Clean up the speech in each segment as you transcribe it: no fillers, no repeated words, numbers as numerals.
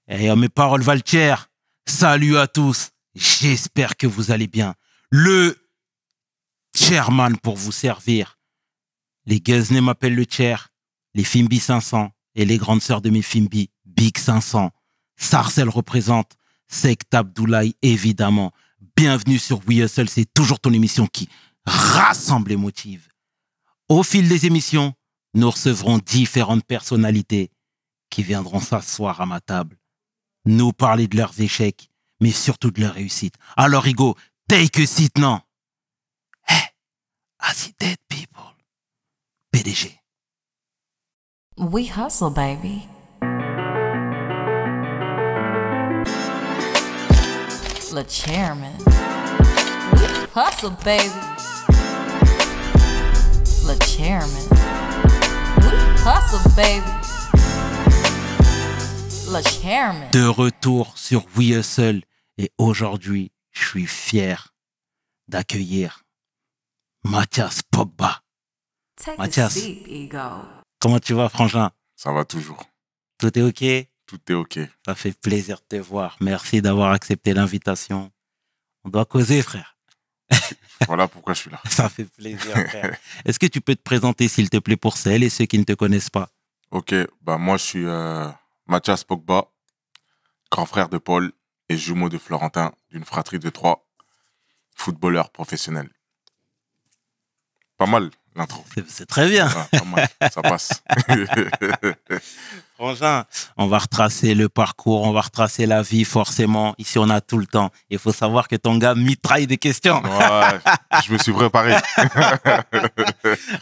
Et mes paroles valent cher. Salut à tous. J'espère que vous allez bien. Le chairman pour vous servir. Les Guesnay m'appellent le chair. Les Fimbi 500 et les grandes sœurs de mes Fimbi, Big 500. Sarcel représente. Sect Abdoulaye, évidemment. Bienvenue sur We Hustle. C'est toujours ton émission qui rassemble et motive. Au fil des émissions, nous recevrons différentes personnalités qui viendront s'asseoir à ma table, nous parler de leurs échecs, mais surtout de leurs réussites. Alors, Hugo, take a seat now. Hey, I see dead people. PDG. We hustle, baby. Le chairman. We hustle, baby. Le chairman. We hustle, baby. Le chairman. De retour sur We Hustle. Et aujourd'hui, je suis fier d'accueillir Mathias Pogba. Take Mathias. a seat, ego. Comment tu vas, frangin? Ça va toujours. Tout est OK? Tout est OK. Ça fait plaisir de te voir. Merci d'avoir accepté l'invitation. On doit causer, frère. Voilà pourquoi je suis là. Ça fait plaisir, frère. Est-ce que tu peux te présenter, s'il te plaît, pour celles et ceux qui ne te connaissent pas? OK, bah moi je suis Mathias Pogba, grand frère de Paul et jumeau de Florentin, d'une fratrie de 3, footballeur professionnel. Pas mal l'intro. C'est très bien. Ouais, pas mal, ça passe. Frangin, on va retracer le parcours, on va retracer la vie, forcément. Ici, on a tout le temps. Il faut savoir que ton gars mitraille des questions. Ouais, je me suis préparé.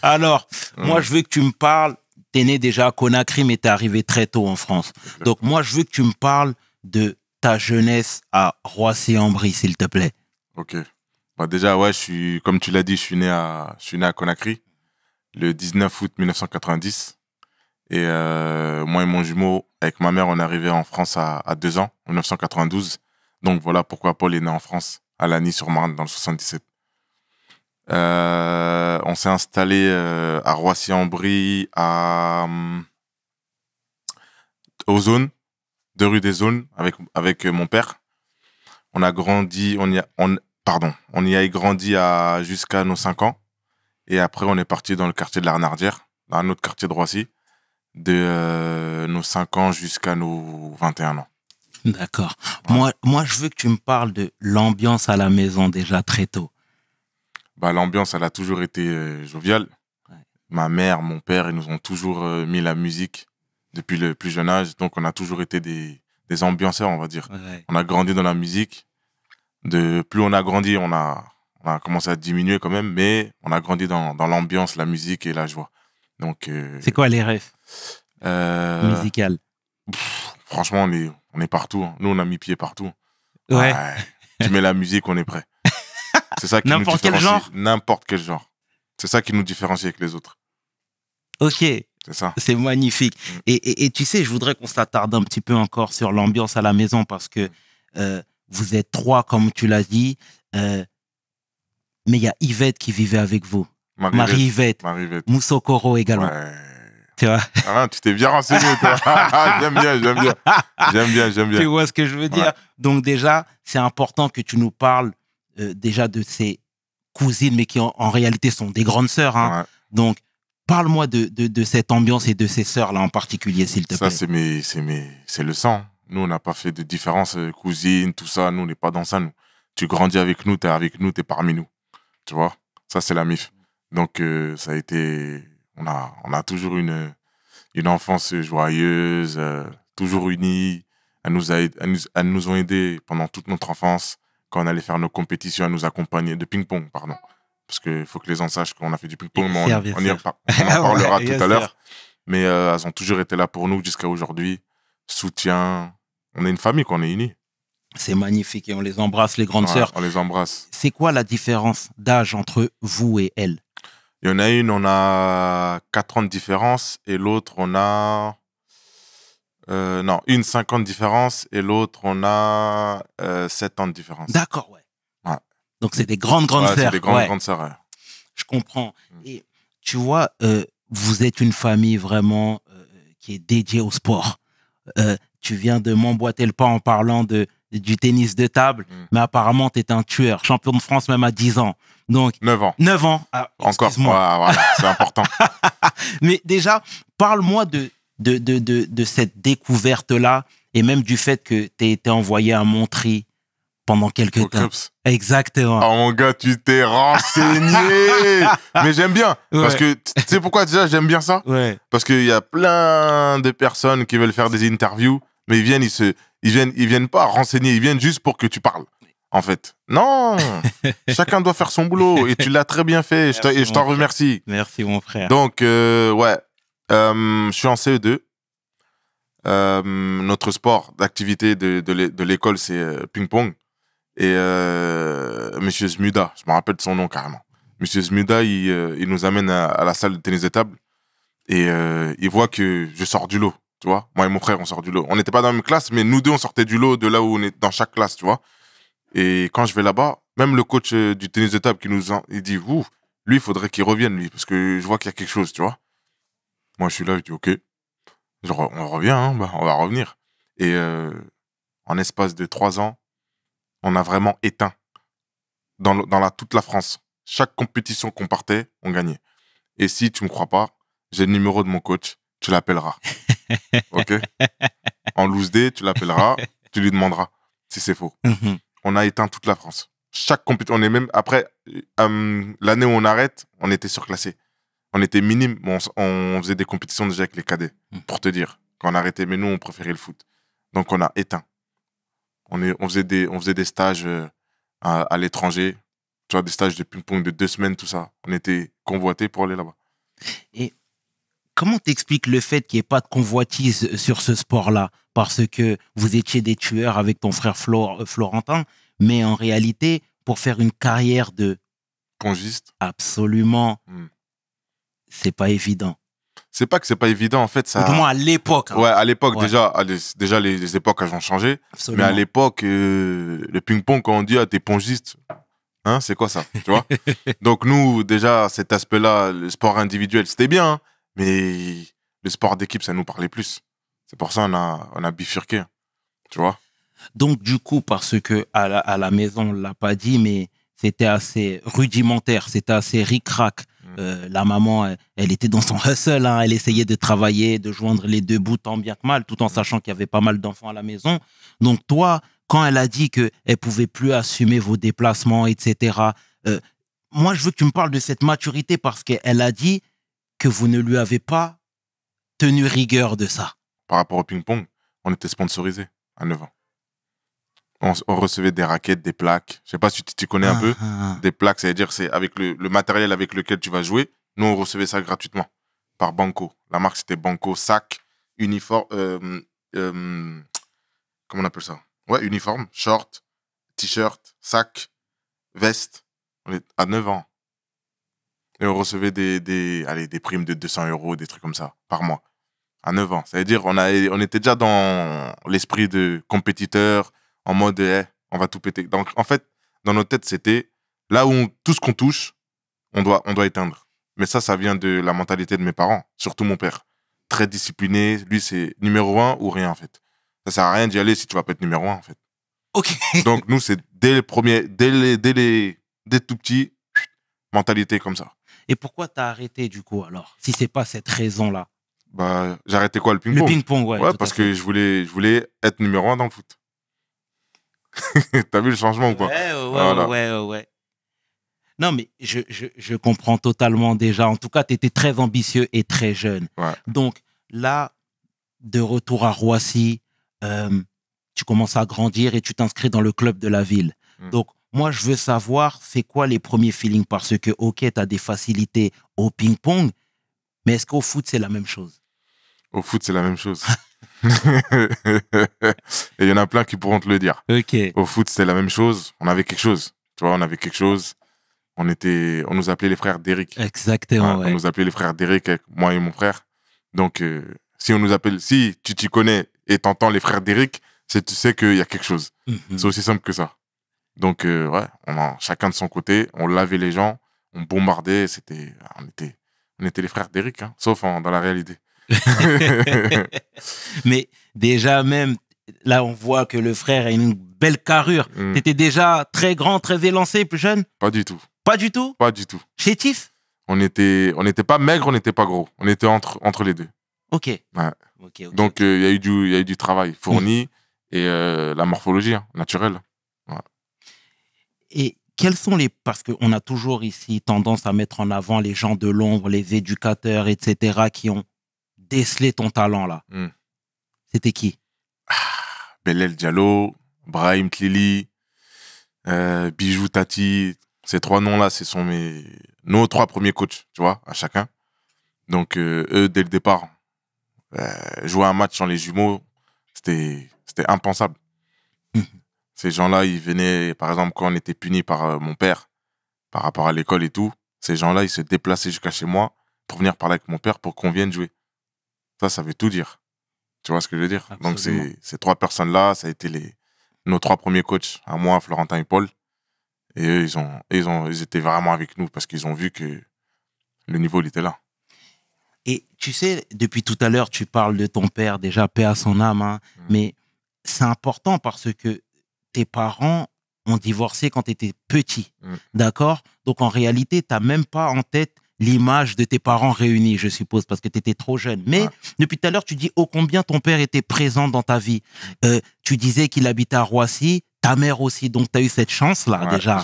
Alors, moi, je veux que tu me parles. T'es né déjà à Conakry, mais t'es arrivé très tôt en France. Donc, moi, je veux que tu me parles de ta jeunesse à Roissy-en-Brie, s'il te plaît. OK. Bah déjà, ouais, comme tu l'as dit, je suis né à Conakry, le 19 août 1990. Et moi et mon jumeau, avec ma mère, on est arrivé en France à 2 ans, en 1992. Donc voilà pourquoi Paul est né en France, à Lagny-sur-Marne, dans le 77. On s'est installé à Roissy-en-Brie, aux Zones, 2 rues des Zones, avec mon père. On y a grandi jusqu'à nos 5 ans. Et après, on est parti dans le quartier de la Renardière, dans un autre quartier de Roissy, de nos 5 ans jusqu'à nos 21 ans. D'accord. Ouais. Moi, je veux que tu me parles de l'ambiance à la maison déjà très tôt. Bah, l'ambiance, elle a toujours été joviale. Ouais. Ma mère, mon père, ils nous ont toujours mis la musique depuis le plus jeune âge. Donc, on a toujours été des ambianceurs, on va dire. Ouais. On a grandi dans la musique. Plus on a grandi, on a commencé à diminuer quand même, mais on a grandi dans l'ambiance, la musique et la joie. Donc, c'est quoi les rêves musicales? Franchement, on est partout. Hein. Nous, on a mis pied partout. Ouais. Tu mets la musique, on est prêt. C'est ça qui nous différencie. N'importe quel genre? N'importe quel genre. C'est ça qui nous différencie avec les autres. Ok. C'est ça. C'est magnifique. Et tu sais, je voudrais qu'on s'attarde un petit peu encore sur l'ambiance à la maison parce que vous êtes 3, comme tu l'as dit. Mais il y a Yvette qui vivait avec vous. Marie-Yvette. Moussokoro également. Ouais. Tu vois? Ah, tu t'es bien renseigné, toi. J'aime bien. Tu vois ce que je veux dire? Ouais. Donc déjà, c'est important que tu nous parles déjà de ces cousines, mais qui en réalité sont des grandes sœurs. Hein. Ouais. Donc, parle-moi de cette ambiance et de ces sœurs-là en particulier, s'il te plaît. Ça, c'est le sang. Nous, on n'a pas fait de différence, cousine, tout ça. Nous, on n'est pas dans ça, nous. Tu grandis avec nous, t'es avec nous, t'es parmi nous. Tu vois? Ça, c'est la MIF. Donc, ça a été... On a toujours une enfance joyeuse, toujours unie. Elles nous ont aidés pendant toute notre enfance. Quand on allait faire nos compétitions, à nous accompagner de ping-pong, pardon. Parce qu'il faut que les gens sachent qu'on a fait du ping-pong, mais on en parlera tout à l'heure. Mais elles ont toujours été là pour nous jusqu'à aujourd'hui. Soutien. On est une famille, qu'on est unis. C'est magnifique et on les embrasse, les grandes sœurs. On les embrasse. C'est quoi la différence d'âge entre vous et elles? Il y en a une, on a 4 ans de différence et l'autre, on a... une 5 ans de différence et l'autre, on a 7 ans de différence. D'accord, ouais. Donc, c'est des grandes sœurs. C'est des grandes sœurs, ouais. Je comprends. Et tu vois, vous êtes une famille vraiment qui est dédiée au sport. tu viens de m'emboîter le pas en parlant du tennis de table, mais apparemment, tu es un tueur, champion de France même à 10 ans. Donc, 9 ans. 9 ans. Ah, Encore. excuse-moi. Ouais, voilà, c'est important. Mais déjà, parle-moi de cette découverte-là et même du fait que tu été envoyé à Montry pendant quelques Au temps. Krebs. Exactement. Oh mon gars, tu t'es renseigné. Mais j'aime bien. Parce que, tu sais pourquoi déjà j'aime bien ça? Ouais. Parce qu'il y a plein de personnes qui veulent faire des interviews, mais ils viennent pas renseigner, ils viennent juste pour que tu parles. En fait. Non. Chacun doit faire son boulot. Et tu l'as très bien fait. Et je t'en remercie. Merci, mon frère. Donc, ouais. Je suis en CE2. Notre sport d'activité de l'école, c'est ping-pong. Et Monsieur Zmuda, je me rappelle de son nom carrément. Monsieur Zmuda, il nous amène à la salle de tennis de table et il voit que je sors du lot, tu vois. Moi et mon frère, on sort du lot. On n'était pas dans la même classe, mais nous deux, on sortait du lot de là où on est dans chaque classe, tu vois. Et quand je vais là-bas, même le coach du tennis de table il dit, ouh, lui, il faudrait qu'il revienne, lui, parce que je vois qu'il y a quelque chose, tu vois. Moi, je suis là, je dis, ok, on revient, hein, bah, on va revenir. Et en espace de 3 ans, on a vraiment éteint dans toute la France. Chaque compétition qu'on partait, on gagnait. Et si tu me crois pas, j'ai le numéro de mon coach, tu l'appelleras. Ok? En loose day, tu l'appelleras, tu lui demanderas si c'est faux. On a éteint toute la France. Chaque compétition, on est même, après, l'année où on arrête, on était surclassé. On était minime, mais on faisait des compétitions déjà avec les cadets, pour te dire. Quand on arrêtait, mais nous, on préférait le foot. Donc, on a éteint. On faisait des stages à l'étranger, tu vois, des stages de ping-pong de 2 semaines, tout ça. On était convoités pour aller là-bas. Et comment t'expliques le fait qu'il n'y ait pas de convoitise sur ce sport-là? Parce que vous étiez des tueurs avec ton frère Florentin, mais en réalité, pour faire une carrière de Pongiste. Absolument, c'est pas évident. C'est pas que c'est pas évident, en fait, ça... Ou du moins à l'époque. Hein. Ouais, à l'époque, Ouais. déjà les époques, elles ont changé. Absolument. Mais à l'époque, le ping-pong, quand on dit, ah, t'es pongiste, hein, c'est quoi ça, tu vois? Donc nous, déjà, cet aspect-là, le sport individuel, c'était bien, hein, mais le sport d'équipe, ça nous parlait plus. C'est pour ça qu'on on a bifurqué, hein, tu vois? Donc, du coup, parce que à la maison, on l'a pas dit, mais c'était assez rudimentaire, c'était assez ric-rac. La maman, elle était dans son hustle, hein, elle essayait de travailler, de joindre les deux bouts tant bien que mal, tout en sachant qu'il y avait pas mal d'enfants à la maison. Donc, toi, quand elle a dit qu'elle ne pouvait plus assumer vos déplacements, etc., moi, je veux que tu me parles de cette maturité parce qu'elle a dit que vous ne lui avez pas tenu rigueur de ça. Par rapport au ping-pong, on était sponsorisé à 9 ans. On recevait des raquettes, des plaques. Je sais pas si tu connais un peu. Des plaques, ça veut dire c'est avec le matériel avec lequel tu vas jouer. Nous, on recevait ça gratuitement par Banco. La marque, c'était Banco. Sac, uniforme. Comment on appelle ça? Ouais, uniforme, short, t-shirt, sac, veste. On est à 9 ans. Et on recevait des primes de 200 €, des trucs comme ça, par mois. À 9 ans. Ça veut dire on était déjà dans l'esprit de compétiteur, en mode, on va tout péter. Donc, en fait, dans notre tête, c'était là où tout ce qu'on touche, on doit éteindre. Mais ça vient de la mentalité de mes parents, surtout mon père. Très discipliné. Lui, c'est numéro 1 ou rien, en fait. Ça sert à rien d'y aller si tu vas pas être numéro 1, en fait. Ok. Donc, nous, c'est dès tout petit, mentalité comme ça. Et pourquoi t'as arrêté, du coup, alors? Si c'est pas cette raison-là. Bah, j'ai arrêté quoi, le Le ping-pong? ping-pong, ouais. Ouais, tout parce à fait. que je voulais être numéro 1 dans le foot. T'as vu le changement ou quoi? Voilà. Ouais. Non, mais je comprends totalement déjà. En tout cas, tu étais très ambitieux et très jeune. Ouais. Donc là, de retour à Roissy, tu commences à grandir et tu t'inscris dans le club de la ville. Donc, moi, je veux savoir, c'est quoi les premiers feelings? Parce que, ok, tu as des facilités au ping-pong, mais est-ce qu'au foot, c'est la même chose? Au foot, c'est la même chose. Et il y en a plein qui pourront te le dire. Ok. Au foot, c'était la même chose. On avait quelque chose. Tu vois, on avait quelque chose. On nous appelait les frères d'Eric. Exactement, Ouais, ouais. On nous appelait les frères d'Eric avec moi et mon frère. Donc, si tu t'y connais et t'entends les frères d'Eric, tu sais qu'il y a quelque chose. C'est aussi simple que ça. Donc, ouais, chacun de son côté, on lavait les gens, on bombardait, on était les frères d'Eric, hein, sauf dans la réalité. Mais déjà même, là, on voit que le frère a une belle carrure. Mm. T'étais déjà très grand, très élancé, plus jeune? Pas du tout. Pas du tout? Pas du tout. Chétif? On n'était pas maigre, on n'était pas gros. On était entre les deux. Ok. Ouais. Ok. Donc, il y a eu du travail fourni et la morphologie naturelle. Et quels sont les... Parce qu'on a toujours ici tendance à mettre en avant les gens de l'ombre, les éducateurs, etc., qui ont décelé ton talent, là. Mm. C'était qui? Belel Diallo, Brahim Tlili, Bijou Tati. Ces 3 noms-là, ce sont nos 3 premiers coachs, tu vois, à chacun. Donc, eux, dès le départ, jouer un match sans les jumeaux, c'était impensable. Ces gens-là, ils venaient, par exemple, quand on était puni par mon père, par rapport à l'école et tout, ces gens-là, ils se déplaçaient jusqu'à chez moi pour venir parler avec mon père pour qu'on vienne jouer. Ça veut tout dire. Tu vois ce que je veux dire? Absolument. Donc, ces 3 personnes-là, ça a été nos 3 premiers coachs, à moi, Florentin et Paul. Et eux, ils étaient vraiment avec nous parce qu'ils ont vu que le niveau, il était là. Et tu sais, depuis tout à l'heure, tu parles de ton père, déjà, paix à son âme, hein, mais c'est important parce que tes parents ont divorcé quand tu étais petit, d'accord? Donc, en réalité, tu n'as même pas en tête l'image de tes parents réunis, je suppose, parce que tu étais trop jeune. Mais depuis tout à l'heure, tu dis ô combien ton père était présent dans ta vie. Tu disais qu'il habitait à Roissy, ta mère aussi, donc tu as eu cette chance-là, déjà.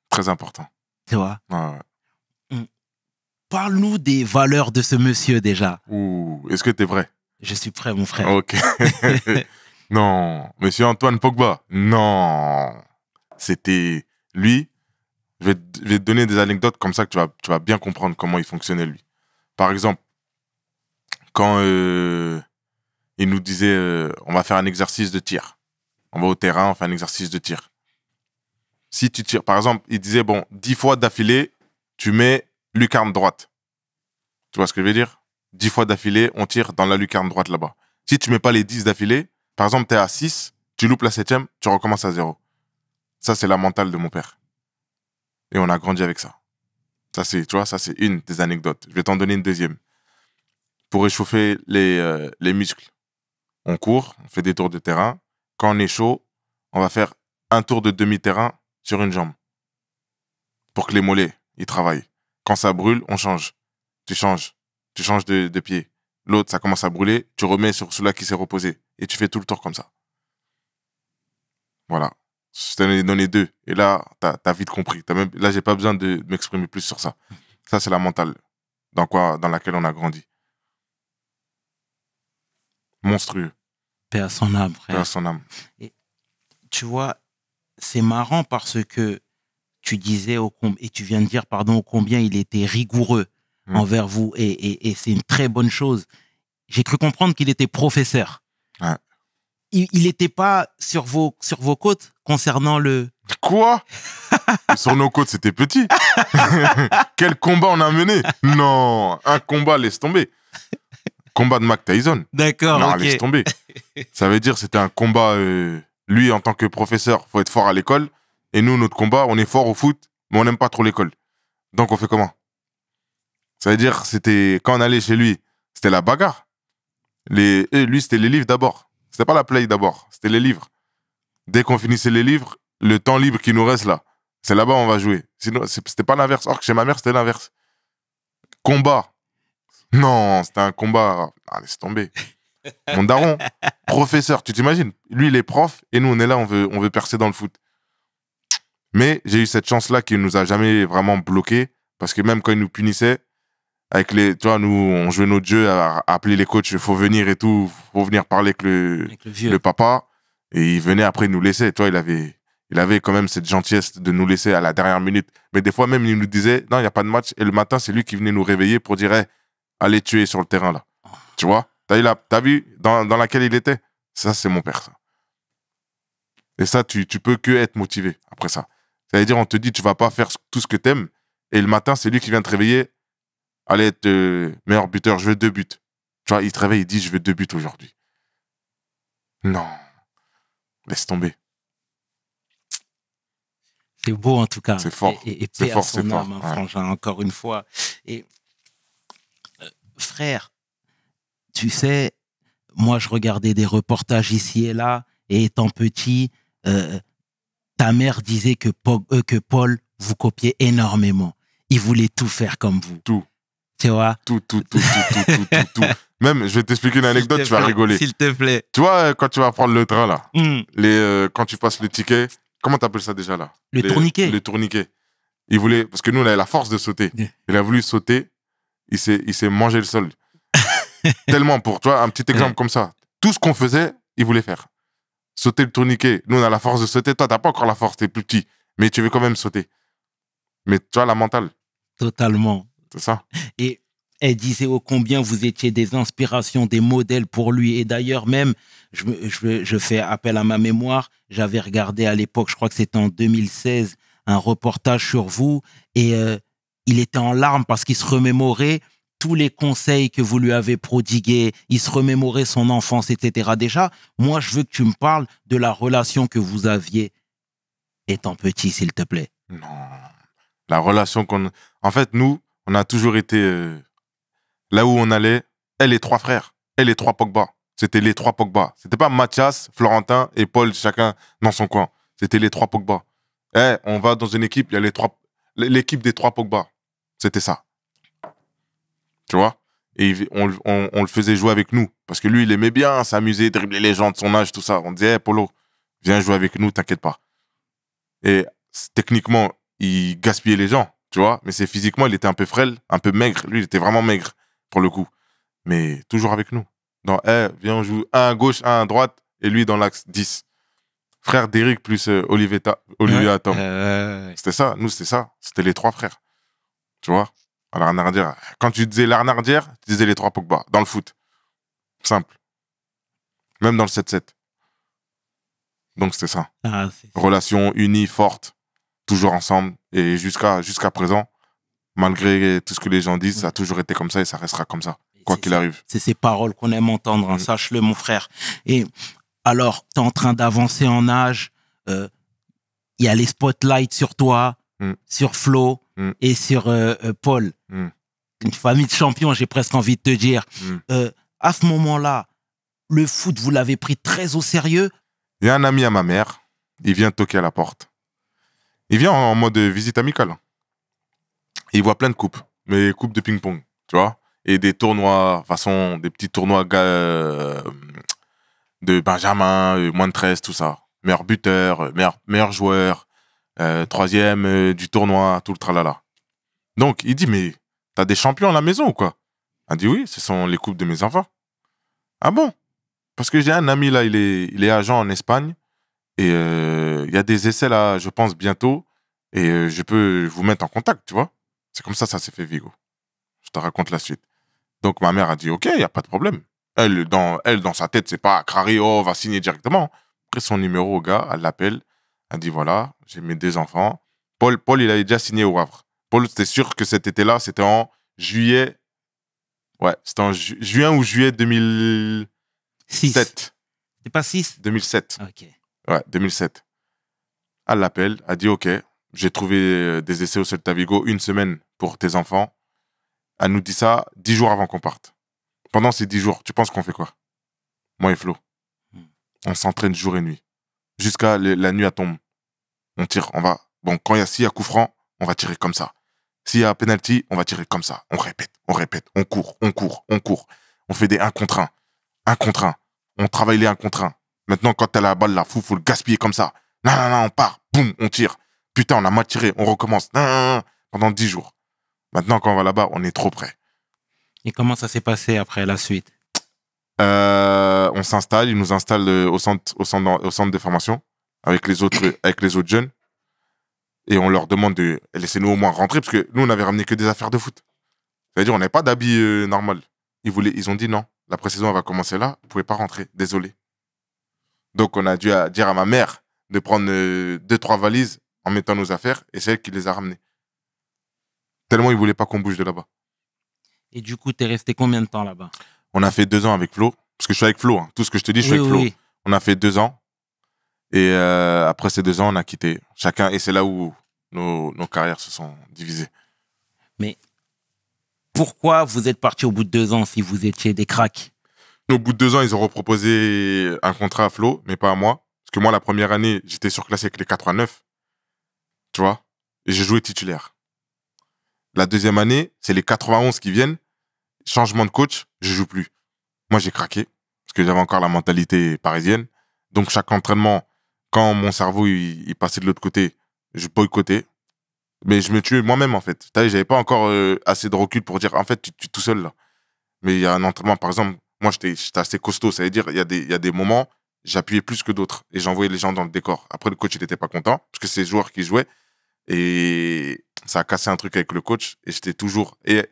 Très important. Tu vois? Ouais. Parle-nous des valeurs de ce monsieur, déjà. Ouh, est-ce que t'es prêt? Je suis prêt, mon frère. Ok. Non, monsieur Antoine Pogba. Non. C'était lui. Je vais te donner des anecdotes comme ça que tu vas bien comprendre comment il fonctionnait, lui. Par exemple, quand il nous disait on va faire un exercice de tir. On va au terrain, on fait un exercice de tir. Si tu tires, par exemple, il disait, bon, 10 fois d'affilée, tu mets lucarne droite. Tu vois ce que je veux dire? 10 fois d'affilée, on tire dans la lucarne droite là-bas. Si tu mets pas les 10 d'affilée, par exemple, tu es à 6, tu loupes la 7e, tu recommences à 0. Ça, c'est la mentale de mon père. Et on a grandi avec ça. Ça, c'est une des anecdotes. Je vais t'en donner une deuxième. Pour réchauffer les muscles, on court, on fait des tours de terrain. Quand on est chaud, on va faire un tour de demi-terrain sur une jambe pour que les mollets, ils travaillent. Quand ça brûle, on change. Tu changes de pied. L'autre, ça commence à brûler, tu remets sur celui-là qui s'est reposé. Et tu fais tout le tour comme ça. Voilà. Je t'en ai donné 2. Et là, t'as vite compris. Là, j'ai pas besoin de m'exprimer plus sur ça. Ça, c'est la mentale dans laquelle on a grandi. Monstrueux. Paix à son âme, frère. Paix à son âme. Et, tu vois, c'est marrant parce que tu disais et tu viens de dire, pardon, combien il était rigoureux envers vous. Et c'est une très bonne chose. J'ai cru comprendre qu'il était professeur. Ouais. Il n'était pas sur vos côtes concernant le... Quoi? Sur nos côtes, c'était petit. Quel combat on a mené? Non, un combat, laisse tomber. Combat de Mike Tyson. D'accord, non, ok. Laisse tomber. Ça veut dire c'était un combat... lui, en tant que professeur, faut être fort à l'école. Et nous, notre combat, on est fort au foot, mais on n'aime pas trop l'école. Donc, on fait comment? Ça veut dire, quand on allait chez lui, c'était la bagarre. Lui, c'était les livres d'abord. C'était pas la play d'abord, c'était les livres. Dès qu'on finissait les livres, le temps libre qui nous reste là, c'est là-bas où on va jouer. Sinon, c'était pas l'inverse. Or que chez ma mère, c'était l'inverse. Combat. Non, c'était un combat. Ah, laisse tomber. Mon daron, professeur, tu t'imagines? Lui, il est prof et nous, on est là, on veut percer dans le foot. Mais j'ai eu cette chance-là qu'il nous a jamais vraiment bloqué parce que même quand il nous punissait, tu vois, nous, on jouait notre jeu à appeler les coachs, il faut venir et tout, faut venir parler avec le papa. Et il venait après, il nous laissait. Tu vois, il avait quand même cette gentillesse de nous laisser à la dernière minute. Mais des fois, même, il nous disait, non, il n'y a pas de match. Et le matin, c'est lui qui venait nous réveiller pour dire, hey, allez tuer sur le terrain, là. Tu vois? T'as vu dans laquelle il était? Ça, c'est mon père, ça. Et ça, tu peux que être motivé après ça. Ça veut dire, on te dit, tu vas pas faire tout ce que t'aimes. Et le matin, c'est lui qui vient te réveiller. Allez être meilleur buteur, je veux 2 buts. Tu vois, il te réveille, il dit, je veux 2 buts aujourd'hui. Non. Laisse tomber. C'est beau, en tout cas. C'est fort. Et c'est paix fort, à son c'est âme, fort. frangin, encore une fois. Et frère, tu sais, moi, je regardais des reportages ici et là, et étant petit, ta mère disait que Paul vous copiait énormément. Il voulait tout faire comme vous. Tout. Tu vois? Tout. Même, je vais t'expliquer une anecdote, tu vas rigoler. S'il te plaît. Tu vois, quand tu vas prendre le train, là, Mm. quand tu passes le ticket, comment t'appelles ça déjà, là? Le tourniquet. Le tourniquet. Il voulait, parce que nous, on avait la force de sauter. Yeah. Il a voulu sauter, il s'est mangé le sol. Tellement pour toi, un petit exemple comme ça. Tout ce qu'on faisait, il voulait faire. Sauter le tourniquet. Nous, on a la force de sauter. Toi, t'as pas encore la force, t'es plus petit. Mais tu veux quand même sauter. Mais tu vois, la mentale. Totalement. C'est ça. Et elle disait ô combien vous étiez des inspirations, des modèles pour lui. Et d'ailleurs, même, je fais appel à ma mémoire. J'avais regardé à l'époque, je crois que c'était en 2016, un reportage sur vous. Et il était en larmes parce qu'il se remémorait tous les conseils que vous lui avez prodigués. Il se remémorait son enfance, etc. Déjà, moi, je veux que tu me parles de la relation que vous aviez étant petit, s'il te plaît. Non. La relation qu'on... En fait, nous, on a toujours été... là où on allait, elle et 3 frères. Elle et 3 Pogba. C'était les 3 Pogba. C'était pas Mathias, Florentin et Paul, chacun dans son coin. C'était les 3 Pogba. On va dans une équipe, il y a l'équipe des 3 Pogba. C'était ça. Tu vois? Et on le faisait jouer avec nous. Parce que lui, il aimait bien s'amuser, dribbler les gens de son âge, tout ça. On disait, hey, Polo, viens jouer avec nous, t'inquiète pas. Et techniquement, il gaspillait les gens, tu vois? Mais c'est physiquement, il était un peu frêle, un peu maigre. Lui, il était vraiment maigre, pour le coup. Mais toujours avec nous. Dans, viens, on joue un à gauche, un à droite, et lui dans l'axe 10. Frère d'Eric plus Olivier Atom. C'était ça, nous, c'était ça. C'était les 3 frères. Tu vois? À l'arrière. Quand tu disais l'arrière, tu disais les 3 Pogba. Dans le foot. Simple. Même dans le 7-7. Donc, c'était ça. Ah, Relation unie, forte, toujours ensemble. Et jusqu'à présent, malgré tout ce que les gens disent, ça a toujours été comme ça et ça restera comme ça, quoi qu'il arrive. C'est ces paroles qu'on aime entendre, hein, sache-le, mon frère. Et alors, tu es en train d'avancer en âge. Il y a les spotlights sur toi, sur Flo et sur Paul. Une famille de champions, j'ai presque envie de te dire. À ce moment-là, le foot, vous l'avez pris très au sérieux? Il y a un ami à ma mère, il vient toquer à la porte. Il vient en mode visite amicale. Il voit plein de coupes, mais coupes de ping-pong, tu vois, et des tournois, façon, des petits tournois de Benjamin, moins de 13, tout ça. Meilleur buteur, meilleur joueur, 3e du tournoi, tout le tralala. Donc, il dit, mais t'as des champions à la maison ou quoi? Elle dit, oui, ce sont les coupes de mes enfants. Ah bon? Parce que j'ai un ami là, il est agent en Espagne et il y a des essais là, je pense bientôt et je peux vous mettre en contact, tu vois. C'est comme ça s'est fait, Vigo. Je te raconte la suite. Donc ma mère a dit, ok, il n'y a pas de problème. Elle, dans sa tête, c'est pas Crary, oh, va signer directement. Pris son numéro au gars, elle l'appelle, elle dit, voilà, j'ai mes 2 enfants. Paul, il avait déjà signé au Havre. Paul, c'était sûr que cet été-là, c'était en juillet. Ouais, c'était en juin ou juillet 2007. 6. C'est pas 6? 2007. Ok. Ouais, 2007. Elle l'appelle, elle dit, ok, j'ai trouvé des essais au Celta Vigo, 1 semaine pour tes enfants. Elle nous dit ça 10 jours avant qu'on parte. Pendant ces 10 jours, tu penses qu'on fait quoi? Moi et Flo. On s'entraîne jour et nuit. Jusqu'à la nuit à tombe. On tire, bon, s'il y a coup franc, on va tirer comme ça. S'il y a penalty, on va tirer comme ça. On répète, on court. On fait des 1 contre 1. 1 contre 1. On travaille les 1 contre 1. Maintenant, quand t'as la balle là, faut le gaspiller comme ça. Non, on part. Boum, on tire. Putain, on a mal tiré. On recommence. Non. Pendant 10 jours. Maintenant, quand on va là-bas, on est trop près. Et comment ça s'est passé après la suite? On s'installe. Ils nous installent au centre de formation avec les autres jeunes. Et on leur demande de laisser-nous au moins rentrer parce que nous, on n'avait ramené que des affaires de foot. C'est-à-dire, on n'avait pas d'habits normal. Ils ont dit non. La pré-saison, elle va commencer là. Vous pouvez pas rentrer. Désolé. Donc, on a dû dire à ma mère de prendre 2-3 valises en mettant nos affaires et c'est elle qui les a ramenées. Tellement ils voulaient pas qu'on bouge de là-bas. Et du coup, t'es resté combien de temps là-bas? On a fait 2 ans avec Flo. Parce que je suis avec Flo. Hein. Tout ce que je te dis, je suis avec Flo. Oui. On a fait 2 ans. Et après ces 2 ans, on a quitté chacun. Et c'est là où nos carrières se sont divisées. Mais pourquoi vous êtes partis au bout de 2 ans si vous étiez des cracks? Au bout de 2 ans, ils ont reproposé un contrat à Flo, mais pas à moi. Parce que moi, la première année, j'étais surclassé avec les 89. Tu vois? Et j'ai joué titulaire. La deuxième année, c'est les 91 qui viennent. Changement de coach, je joue plus. Moi, j'ai craqué. Parce que j'avais encore la mentalité parisienne. Donc, chaque entraînement, quand mon cerveau, il passait de l'autre côté, je boycottais. Mais je me tuais moi-même, en fait. T'as vu, j'avais pas encore assez de recul pour dire, en fait, tu es tout seul, là. Mais il y a un entraînement, par exemple, moi, j'étais assez costaud. Ça veut dire, il y a des moments, j'appuyais plus que d'autres. Et j'envoyais les gens dans le décor. Après, le coach, il était pas content. Parce que c'est les joueurs qui jouaient. Et ça a cassé un truc avec le coach. Et j'étais toujours... Et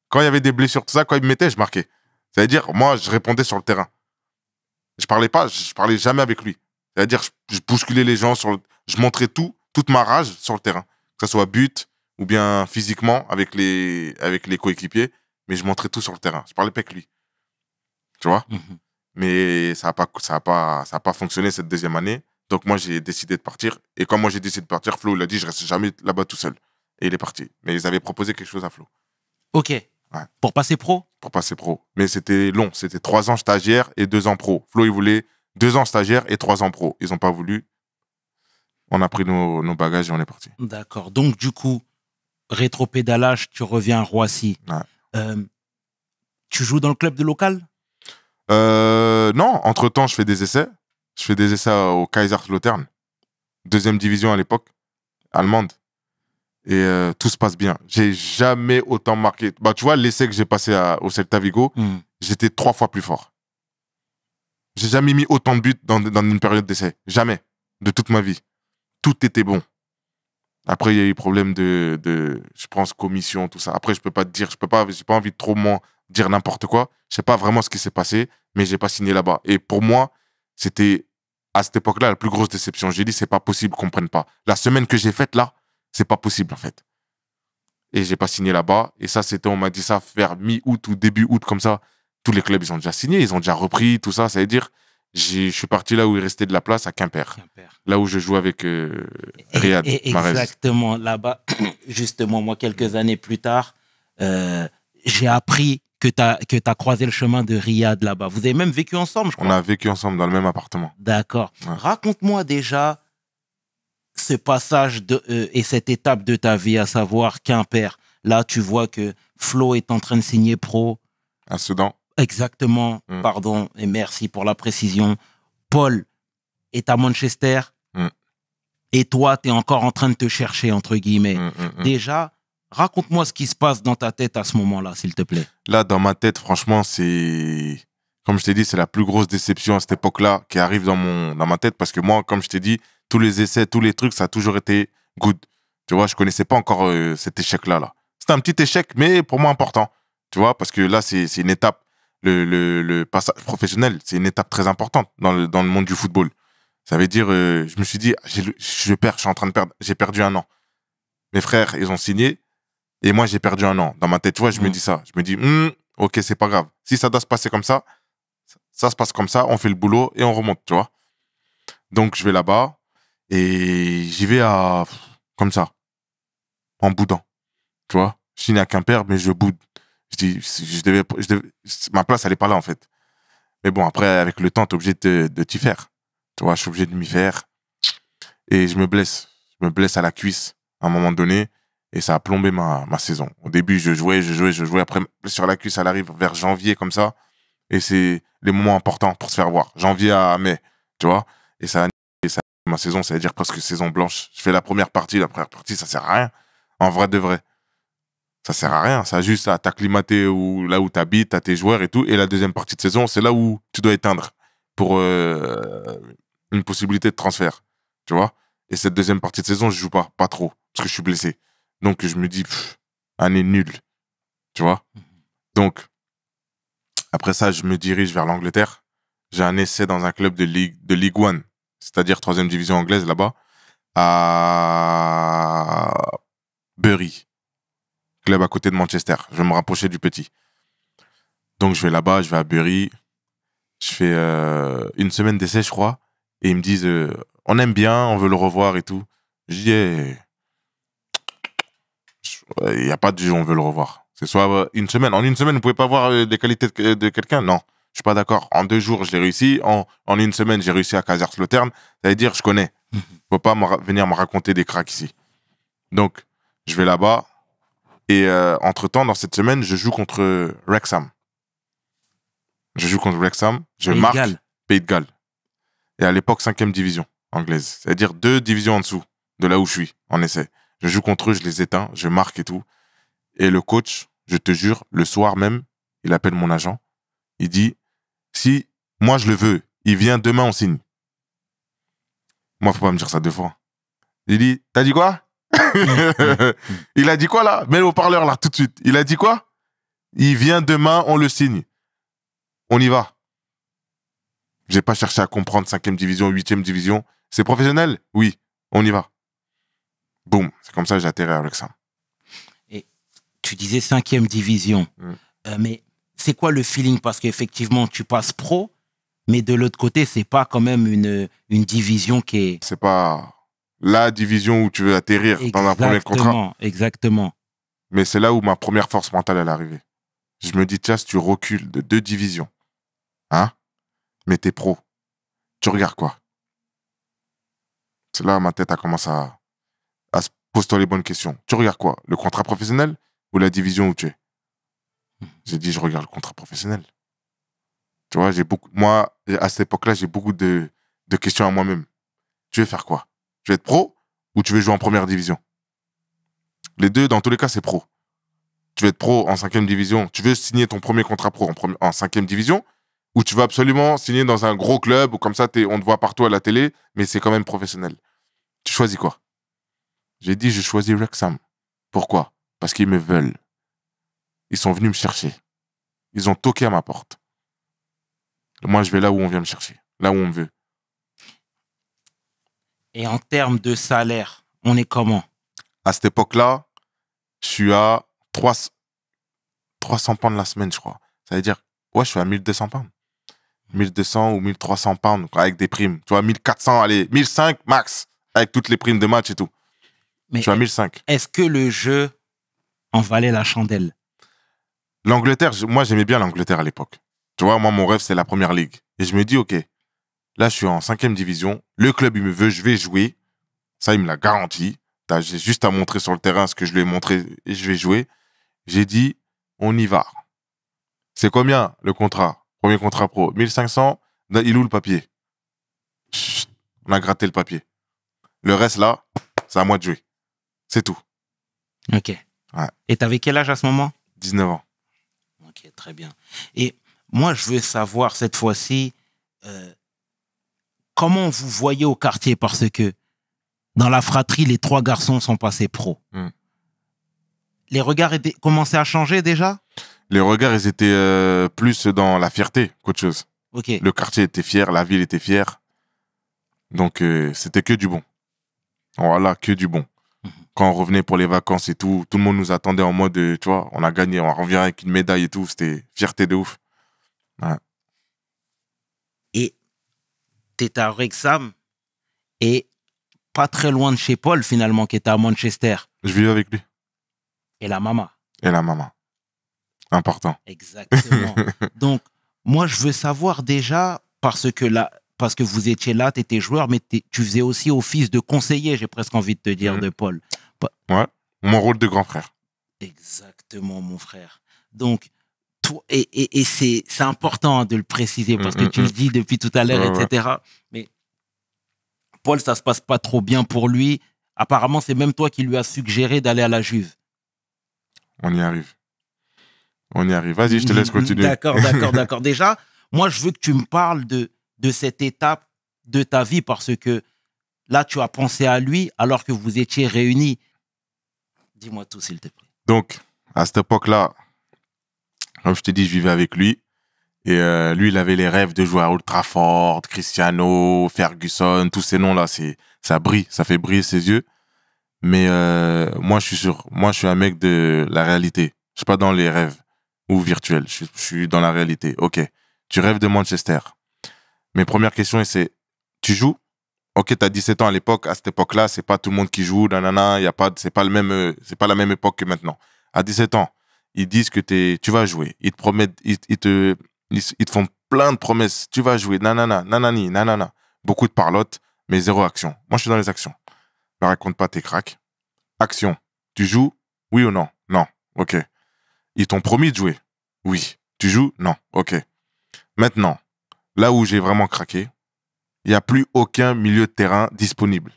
quand il y avait des blessures, tout ça, quand il me mettait, je marquais. Ça veut dire, moi, je répondais sur le terrain. Je parlais jamais avec lui. C'est-à-dire, je bousculais les gens, je montrais toute ma rage sur le terrain. Que ce soit but ou bien physiquement avec les coéquipiers. Mais je montrais tout sur le terrain. Je parlais pas avec lui. Tu vois? Mais ça a pas fonctionné cette deuxième année. Donc, moi, j'ai décidé de partir. Et quand moi, j'ai décidé de partir, Flo, il a dit, je reste jamais là-bas tout seul. Et il est parti. Mais ils avaient proposé quelque chose à Flo. Ok. Ouais. Pour passer pro? Pour passer pro. Mais c'était long. C'était 3 ans stagiaire et 2 ans pro. Flo, il voulait 2 ans stagiaire et 3 ans pro. Ils n'ont pas voulu. On a pris nos bagages et on est parti. D'accord. Donc, du coup, rétropédalage, tu reviens à Roissy. Ouais. Tu joues dans le club de local? Non, entre-temps, je fais des essais. Je fais des essais au Kaiserslautern. 2e division à l'époque, allemande. Et tout se passe bien. J'ai jamais autant marqué. Bah, tu vois, l'essai que j'ai passé au Celta Vigo, j'étais 3 fois plus fort. J'ai jamais mis autant de buts dans une période d'essai. Jamais. De toute ma vie. Tout était bon. Après, il y a eu problème de je pense, commission, tout ça. Après, je peux pas te dire, j'ai pas envie de trop dire n'importe quoi. Je sais pas vraiment ce qui s'est passé, mais j'ai pas signé là-bas. Et pour moi, c'était, à cette époque-là, la plus grosse déception. J'ai dit, c'est pas possible qu'on prenne pas. La semaine que j'ai faite là, c'est pas possible, en fait. Et j'ai pas signé là-bas. Et ça, on m'a dit ça vers mi-août ou début août, comme ça. Tous les clubs, ils ont déjà signé, ils ont déjà repris, tout ça. Ça veut dire, je suis parti là où il restait de la place, à Quimper. Là où je joue avec Riyad Mahrez. Exactement, là-bas. Justement, moi, quelques années plus tard, j'ai appris que tu as croisé le chemin de Riyad là-bas. Vous avez même vécu ensemble, je crois. On a vécu ensemble dans le même appartement. D'accord. Ouais. Raconte-moi déjà ce passage et cette étape de ta vie, à savoir Quimper. Là, tu vois que Flo est en train de signer pro. À Sedan. Exactement, pardon, et merci pour la précision. Paul est à Manchester. Et toi, tu es encore en train de te chercher, entre guillemets. Déjà, raconte-moi ce qui se passe dans ta tête à ce moment-là, s'il te plaît. Là, dans ma tête, franchement, c'est... Comme je t'ai dit, c'est la plus grosse déception à cette époque-là qui arrive dans ma tête. Parce que moi, comme je t'ai dit, tous les essais, tous les trucs, ça a toujours été good. Tu vois, je connaissais pas encore cet échec-là. Là. C'était un petit échec, mais pour moi important. Tu vois, parce que là, c'est une étape. Le passage professionnel, c'est une étape très importante dans le monde du football. Ça veut dire, je me suis dit, je suis en train de perdre. J'ai perdu 1 an. Mes frères, ils ont signé. Et moi, j'ai perdu 1 an. Dans ma tête, tu vois, je me dis ça. Je me dis, ok, c'est pas grave. Si ça doit se passer comme ça, ça se passe comme ça, on fait le boulot et on remonte, tu vois. Donc, je vais là-bas et j'y vais comme ça, en boudant, tu vois. Je signe à Quimper, mais je boude. Je dis, ma place, elle est pas là, en fait. Mais bon, après, avec le temps, t'es obligé de t'y faire. Tu vois, je suis obligé de m'y faire. Et je me blesse. Je me blesse à la cuisse à un moment donné. Et ça a plombé ma saison. Au début, je jouais. Après, sur la cuisse, elle arrive vers janvier, comme ça. Et c'est les moments importants pour se faire voir. Janvier à mai, tu vois. Et ça a ma saison, ça veut dire presque saison blanche. Je fais la première partie. La première partie, ça sert à rien. En vrai de vrai. Ça sert à rien. Ça a juste à t'acclimater là où t'habites, à tes joueurs et tout. Et la deuxième partie de saison, c'est là où tu dois éteindre pour une possibilité de transfert. Tu vois. Et cette deuxième partie de saison, je joue pas trop. Parce que je suis blessé. Donc, je me dis, année nulle. Tu vois. Donc, après ça, je me dirige vers l'Angleterre. J'ai un essai dans un club de Ligue 1, c'est-à-dire 3e division anglaise là-bas, à Bury, club à côté de Manchester. Je vais me rapprocher du petit. Donc, je vais là-bas, je vais à Bury. Je fais 1 semaine d'essai, je crois. Et ils me disent, on aime bien, on veut le revoir et tout. Je dis, il n'y a pas de jeu, on veut le revoir. C'est soit 1 semaine. En 1 semaine, vous ne pouvez pas voir les qualités de quelqu'un? Non. suis pas d'accord. En 2 jours, je l'ai réussi. En 1 semaine, j'ai réussi à Kaiserslautern. Ça veut dire, je connais. Faut pas venir me raconter des cracks ici. Donc, je vais là-bas. Et entre-temps, dans cette semaine, je joue contre Wrexham. Je Pays de marque Galles. Pays de Galles. Et à l'époque, 5e division anglaise. C'est-à-dire 2 divisions en dessous de là où je suis, en essai. Je joue contre eux, je les éteins, je marque et tout. Et le coach, je te jure, le soir même, il appelle mon agent. Il dit, si moi je le veux, il vient demain, on signe. Moi, faut pas me dire ça 2 fois. Il dit, t'as dit quoi? Il a dit quoi là? Mets le haut-parleur là, tout de suite. Il a dit quoi? Il vient demain, on le signe. On y va. J'ai pas cherché à comprendre 5e division, 8e division. C'est professionnel? Oui, on y va. Boum, c'est comme ça que j'ai atterri avec ça. Et tu disais 5e division. Mais c'est quoi le feeling? Parce qu'effectivement, tu passes pro, mais de l'autre côté, c'est pas quand même une division qui est... C'est pas la division où tu veux atterrir dans un premier contrat. Exactement. Mais c'est là où ma première force mentale elle est arrivée. Je me dis, tiens, si tu recules de 2 divisions, hein, mais t'es pro, tu regardes quoi? C'est là où ma tête a commencé à se poser les bonnes questions. Tu regardes quoi? Le contrat professionnel ou la division où tu es? J'ai dit, je regarde le contrat professionnel. Tu vois, moi, à cette époque-là, j'ai beaucoup de questions à moi-même. Tu veux faire quoi? Tu veux être pro ou tu veux jouer en première division? Les deux, dans tous les cas, c'est pro. Tu veux être pro en 5e division, tu veux signer ton premier contrat pro en 5e division, ou tu veux absolument signer dans un gros club, ou comme ça, on te voit partout à la télé, mais c'est quand même professionnel. Tu choisis quoi? J'ai dit, je choisis Wrexham. Pourquoi? Parce qu'ils me veulent. Ils sont venus me chercher. Ils ont toqué à ma porte. Moi, je vais là où on vient me chercher, là où on me veut. Et en termes de salaire, on est comment? À cette époque-là, je suis à 300 pounds la semaine, je crois. Ça veut dire, ouais, je suis à 1200 pounds. 1200 ou 1300 pounds avec des primes. Tu vois, 1400, allez, 1500 max, avec toutes les primes de match et tout. Mais je suis à 1500. Est-ce que le jeu en valait la chandelle? L'Angleterre, moi, j'aimais bien l'Angleterre à l'époque. Tu vois, moi, mon rêve, c'est la Première Ligue. Et je me dis, OK, là, je suis en 5e division. Le club, il me veut, je vais jouer. Ça, il me l'a garanti. J'ai juste à montrer sur le terrain ce que je lui ai montré et je vais jouer. J'ai dit, on y va. C'est combien le contrat? Premier contrat pro, 1500. Il est où le papier? Chut, on a gratté le papier. Le reste, là, c'est à moi de jouer. C'est tout. Ok. Ouais. Et t'avais quel âge à ce moment? 19 ans. Ok, très bien. Et moi, je veux savoir cette fois-ci comment vous voyez au quartier, parce que dans la fratrie, les 3 garçons sont passés pro. Les regards commençaient à changer déjà? Les regards, ils étaient plus dans la fierté qu'autre chose. Ok. Le quartier était fier, la ville était fière. Donc, c'était que du bon. Voilà, que du bon. Quand on revenait pour les vacances et tout le monde nous attendait en mode, tu vois, on a gagné, on revient avec une médaille et tout. C'était fierté de ouf. Ouais. Et t'étais à Wrexham et pas très loin de chez Paul, finalement, qui était à Manchester. Je vivais avec lui. Et la maman. Et la maman. Important. Exactement. Donc, moi, je veux savoir déjà, parce que vous étiez là, tu étais joueur, mais tu faisais aussi office de conseiller, j'ai presque envie de te dire, de Paul. Ouais, mon rôle de grand frère. Exactement, mon frère. Donc, toi, et c'est important de le préciser, parce que tu le dis depuis tout à l'heure, ouais, etc. Mais Paul, ça se passe pas trop bien pour lui. Apparemment, c'est même toi qui lui as suggéré d'aller à la Juve. On y arrive. On y arrive. Vas-y, je te laisse continuer. D'accord. Déjà, moi, je veux que tu me parles de cette étape de ta vie, parce que là, tu as pensé à lui alors que vous étiez réunis. Dis-moi tout, s'il te plaît. Donc, à cette époque-là, comme je t'ai dit, je vivais avec lui. Et lui, il avait les rêves de jouer à Old Trafford, Cristiano, Ferguson, tous ces noms-là. Ça brille, ça fait briller ses yeux. Mais moi, je suis un mec de la réalité. Je suis pas dans les rêves ou virtuels. Je suis dans la réalité. Ok, tu rêves de Manchester. Mes premières questions, c'est, tu joues? Ok, t'as 17 ans à l'époque. À cette époque-là, c'est pas tout le monde qui joue. Nanana, c'est pas la même époque que maintenant. À 17 ans, ils disent que tu vas jouer. Ils te promettent, ils te font plein de promesses. Tu vas jouer, nanana, nanani, nanana. Beaucoup de parlotte, mais zéro action. Moi, je suis dans les actions. Ne raconte pas tes cracks. Action. Tu joues? Oui ou non? Non. OK. Ils t'ont promis de jouer? Oui. Tu joues? Non. OK. Maintenant, là où j'ai vraiment craqué, il n'y a plus aucun milieu de terrain disponible.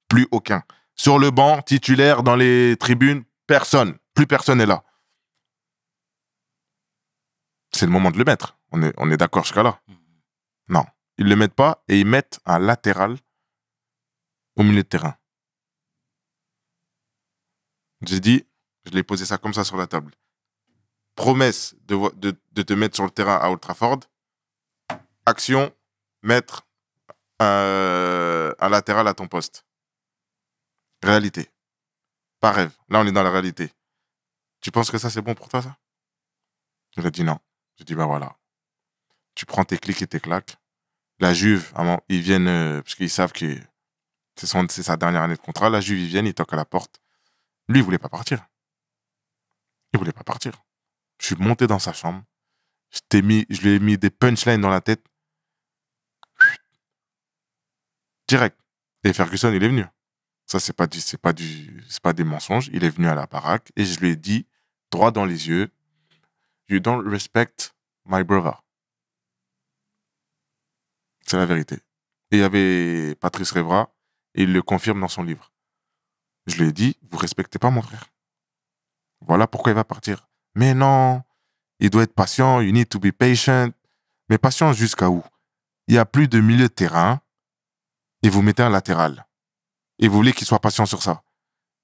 Plus aucun. Sur le banc, titulaire, dans les tribunes, personne. Plus personne n'est là. C'est le moment de le mettre. On est d'accord jusqu'à là? Non. Ils ne le mettent pas et ils mettent un latéral au milieu de terrain. J'ai dit, je l'ai posé ça comme ça sur la table. Promesse de te mettre sur le terrain à Old Trafford. Action, mettre un latéral à ton poste. Réalité. Pas rêve. Là, on est dans la réalité. Tu penses que ça, c'est bon pour toi, ça? Il a dit non. J'ai dit, bah voilà. Tu prends tes clics et tes claques. La Juve, ils viennent, parce qu'ils savent que c'est sa dernière année de contrat. La Juve, ils viennent, ils toquent à la porte. Lui, il voulait pas partir. Il voulait pas partir. Je suis monté dans sa chambre. Je lui ai mis des punchlines dans la tête. Direct. Et Ferguson, il est venu. Ça, c'est pas des mensonges. Il est venu à la baraque et je lui ai dit, droit dans les yeux, You don't respect my brother. C'est la vérité. Et il y avait Patrice Révra et il le confirme dans son livre. Je lui ai dit, vous respectez pas mon frère. Voilà pourquoi il va partir. Mais non, il doit être patient, you need to be patient. Mais patient jusqu'à où? Il n'y a plus de milieu de terrain et vous mettez un latéral. Et vous voulez qu'il soit patient sur ça.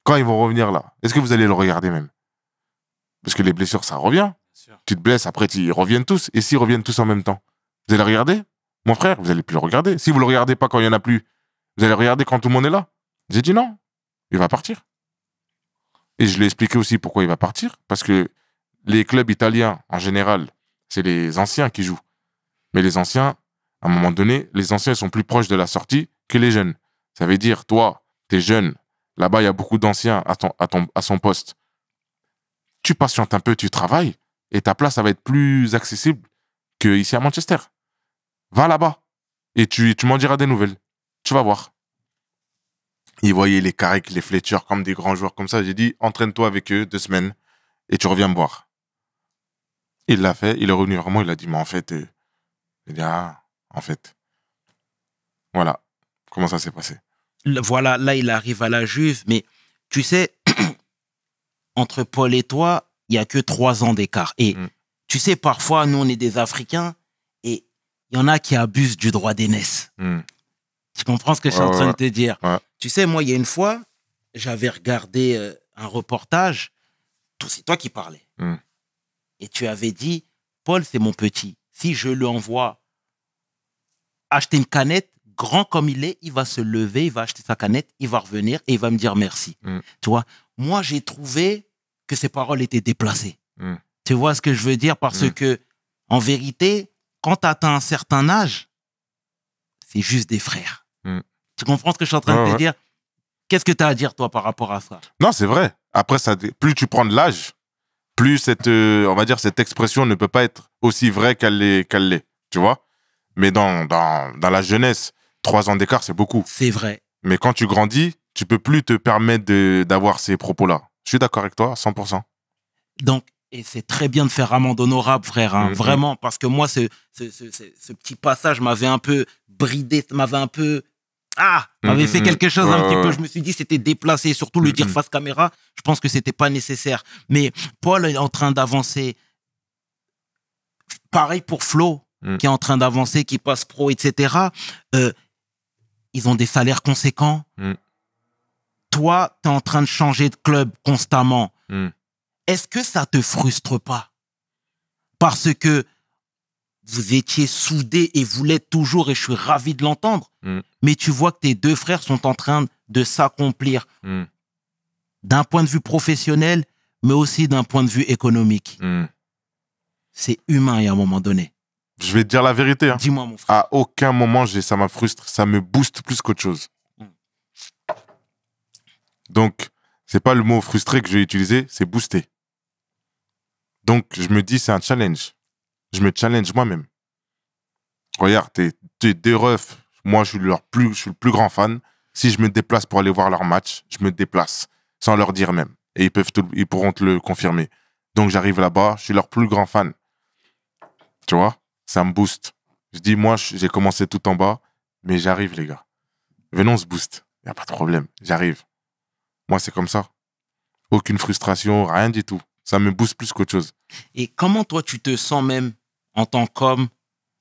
Quand ils vont revenir là, est-ce que vous allez le regarder même? Parce que les blessures, ça revient. Tu te blesses, après ils reviennent tous. Et s'ils reviennent tous en même temps, vous allez le regarder? Mon frère, vous n'allez plus le regarder. Si vous ne le regardez pas quand il n'y en a plus, vous allez le regarder quand tout le monde est là. J'ai dit non, il va partir. Et je lui ai expliqué aussi pourquoi il va partir. Parce que les clubs italiens, en général, c'est les anciens qui jouent. Mais les anciens, à un moment donné, les anciens sont plus proches de la sortie que les jeunes. Ça veut dire, toi, tu es jeune. Là-bas, il y a beaucoup d'anciens à son poste. Tu patientes un peu, tu travailles. Et ta place, ça va être plus accessible qu'ici à Manchester. Va là-bas. Et tu m'en diras des nouvelles. Tu vas voir. Il voyait les Carrick, les Fletcher comme des grands joueurs comme ça. J'ai dit, entraîne-toi avec eux 2 semaines et tu reviens me voir. Il l'a fait. Il est revenu vraiment. Il a dit, mais en fait, il dit, en fait. Voilà. Comment ça s'est passé? Voilà, là, il arrive à la Juve. Mais tu sais, entre Paul et toi, il n'y a que 3 ans d'écart. Et tu sais, parfois, nous, on est des Africains et il y en a qui abusent du droit d'aînesse. Tu comprends ce que je suis en train de te dire? Tu sais, moi, il y a une fois, j'avais regardé un reportage. C'est toi qui parlais. Et tu avais dit, Paul, c'est mon petit. Si je lui envoie acheter une canette, grand comme il est, il va se lever, il va acheter sa canette, il va revenir et il va me dire merci. Tu vois, moi, j'ai trouvé que ces paroles étaient déplacées. Tu vois ce que je veux dire? Parce que, en vérité, quand tu atteins un certain âge, c'est juste des frères. Tu comprends ce que je suis en train de te dire? Qu'est-ce que tu as à dire, toi, par rapport à ça? Non, c'est vrai. Après, plus tu prends de l'âge, plus on va dire, cette expression ne peut pas être aussi vraie qu'elle l'est. Tu vois? Mais dans la jeunesse, 3 ans d'écart, c'est beaucoup. C'est vrai. Mais quand tu grandis, tu peux plus te permettre d'avoir ces propos-là. Je suis d'accord avec toi, 100%. Donc, et c'est très bien de faire amende honorable, frère, hein, vraiment, parce que moi, ce petit passage m'avait un peu bridé, m'avait fait quelque chose un petit peu. Je me suis dit, c'était déplacé, surtout le dire face caméra, je pense que c'était pas nécessaire. Mais Paul est en train d'avancer. Pareil pour Flo, qui est en train d'avancer, qui passe pro, etc. Ils ont des salaires conséquents. Toi, tu es en train de changer de club constamment. Est-ce que ça te frustre pas? Parce que vous étiez soudés et vous l'êtes toujours, et je suis ravi de l'entendre. Mais tu vois que tes 2 frères sont en train de s'accomplir d'un point de vue professionnel, mais aussi d'un point de vue économique. C'est humain, et à un moment donné. Je vais te dire la vérité. Hein. Dis-moi, mon frère. À aucun moment, ça me frustre. Ça me booste plus qu'autre chose. Donc, c'est pas le mot frustré que je vais utiliser, c'est booster. Donc, je me dis, c'est un challenge. Je me challenge moi-même. Regarde, t'es des refs. Moi, je suis le plus grand fan. Si je me déplace pour aller voir leur match, je me déplace, sans leur dire même. Et ils pourront te le confirmer. Donc, j'arrive là-bas, je suis leur plus grand fan. Tu vois, ça me booste. Je dis, moi, j'ai commencé tout en bas, mais j'arrive, les gars. Venons, on se booste. Il n'y a pas de problème, j'arrive. Moi, c'est comme ça. Aucune frustration, rien du tout. Ça me booste plus qu'autre chose. Et comment toi, tu te sens même en tant qu'homme,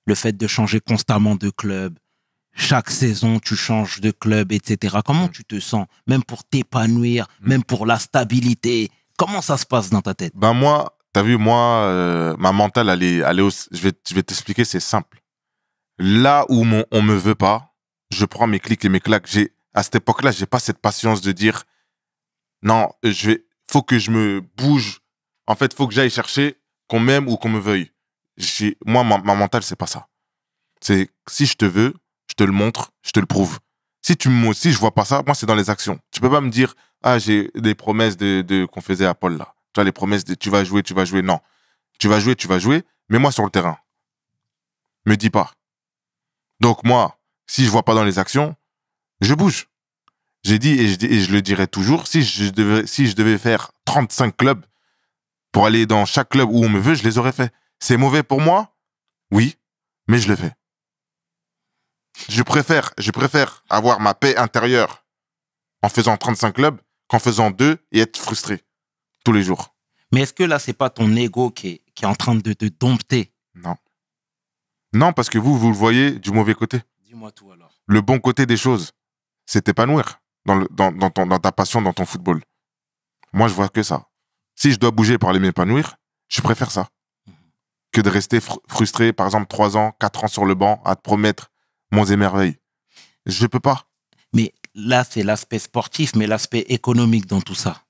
le fait de changer constamment de club, chaque saison, tu changes de club, etc. Comment tu te sens, même pour t'épanouir, même pour la stabilité? Comment ça se passe dans ta tête? Ben moi, t'as vu, moi, ma mentale, elle est je vais t'expliquer, c'est simple. Là où on me veut pas, je prends mes clics et mes claques. À cette époque-là, j'ai pas cette patience de dire non, faut que je me bouge. En fait, faut que j'aille chercher qu'on m'aime ou qu'on me veuille. Moi, ma mentale, c'est pas ça. C'est si je te veux, je te le montre, je te le prouve. Si je vois pas ça, moi, c'est dans les actions. Tu peux pas me dire, ah, j'ai des promesses qu'on faisait à Paul, là. Tu vois, les promesses de tu vas jouer. Non. Tu vas jouer, mais moi sur le terrain. Me dis pas. Donc, moi, si je vois pas dans les actions, je bouge. J'ai dit, et je le dirai toujours, si je devais faire 35 clubs pour aller dans chaque club où on me veut, je les aurais fait. C'est mauvais pour moi? Oui, mais je le fais. Je préfère avoir ma paix intérieure en faisant 35 clubs qu'en faisant 2 et être frustré tous les jours. Mais est-ce que là, c'est pas ton ego qui est en train de te dompter? Non. Non, parce que vous le voyez du mauvais côté. Dis-moi tout alors. Le bon côté des choses, c'est t'épanouir dans ta passion, dans ton football. Moi, je vois que ça. Si je dois bouger pour aller m'épanouir, je préfère ça que de rester frustré, par exemple, 3 ans, 4 ans sur le banc, à te promettre monts et merveilles. Je peux pas. Mais là, c'est l'aspect sportif, mais l'aspect économique dans tout ça.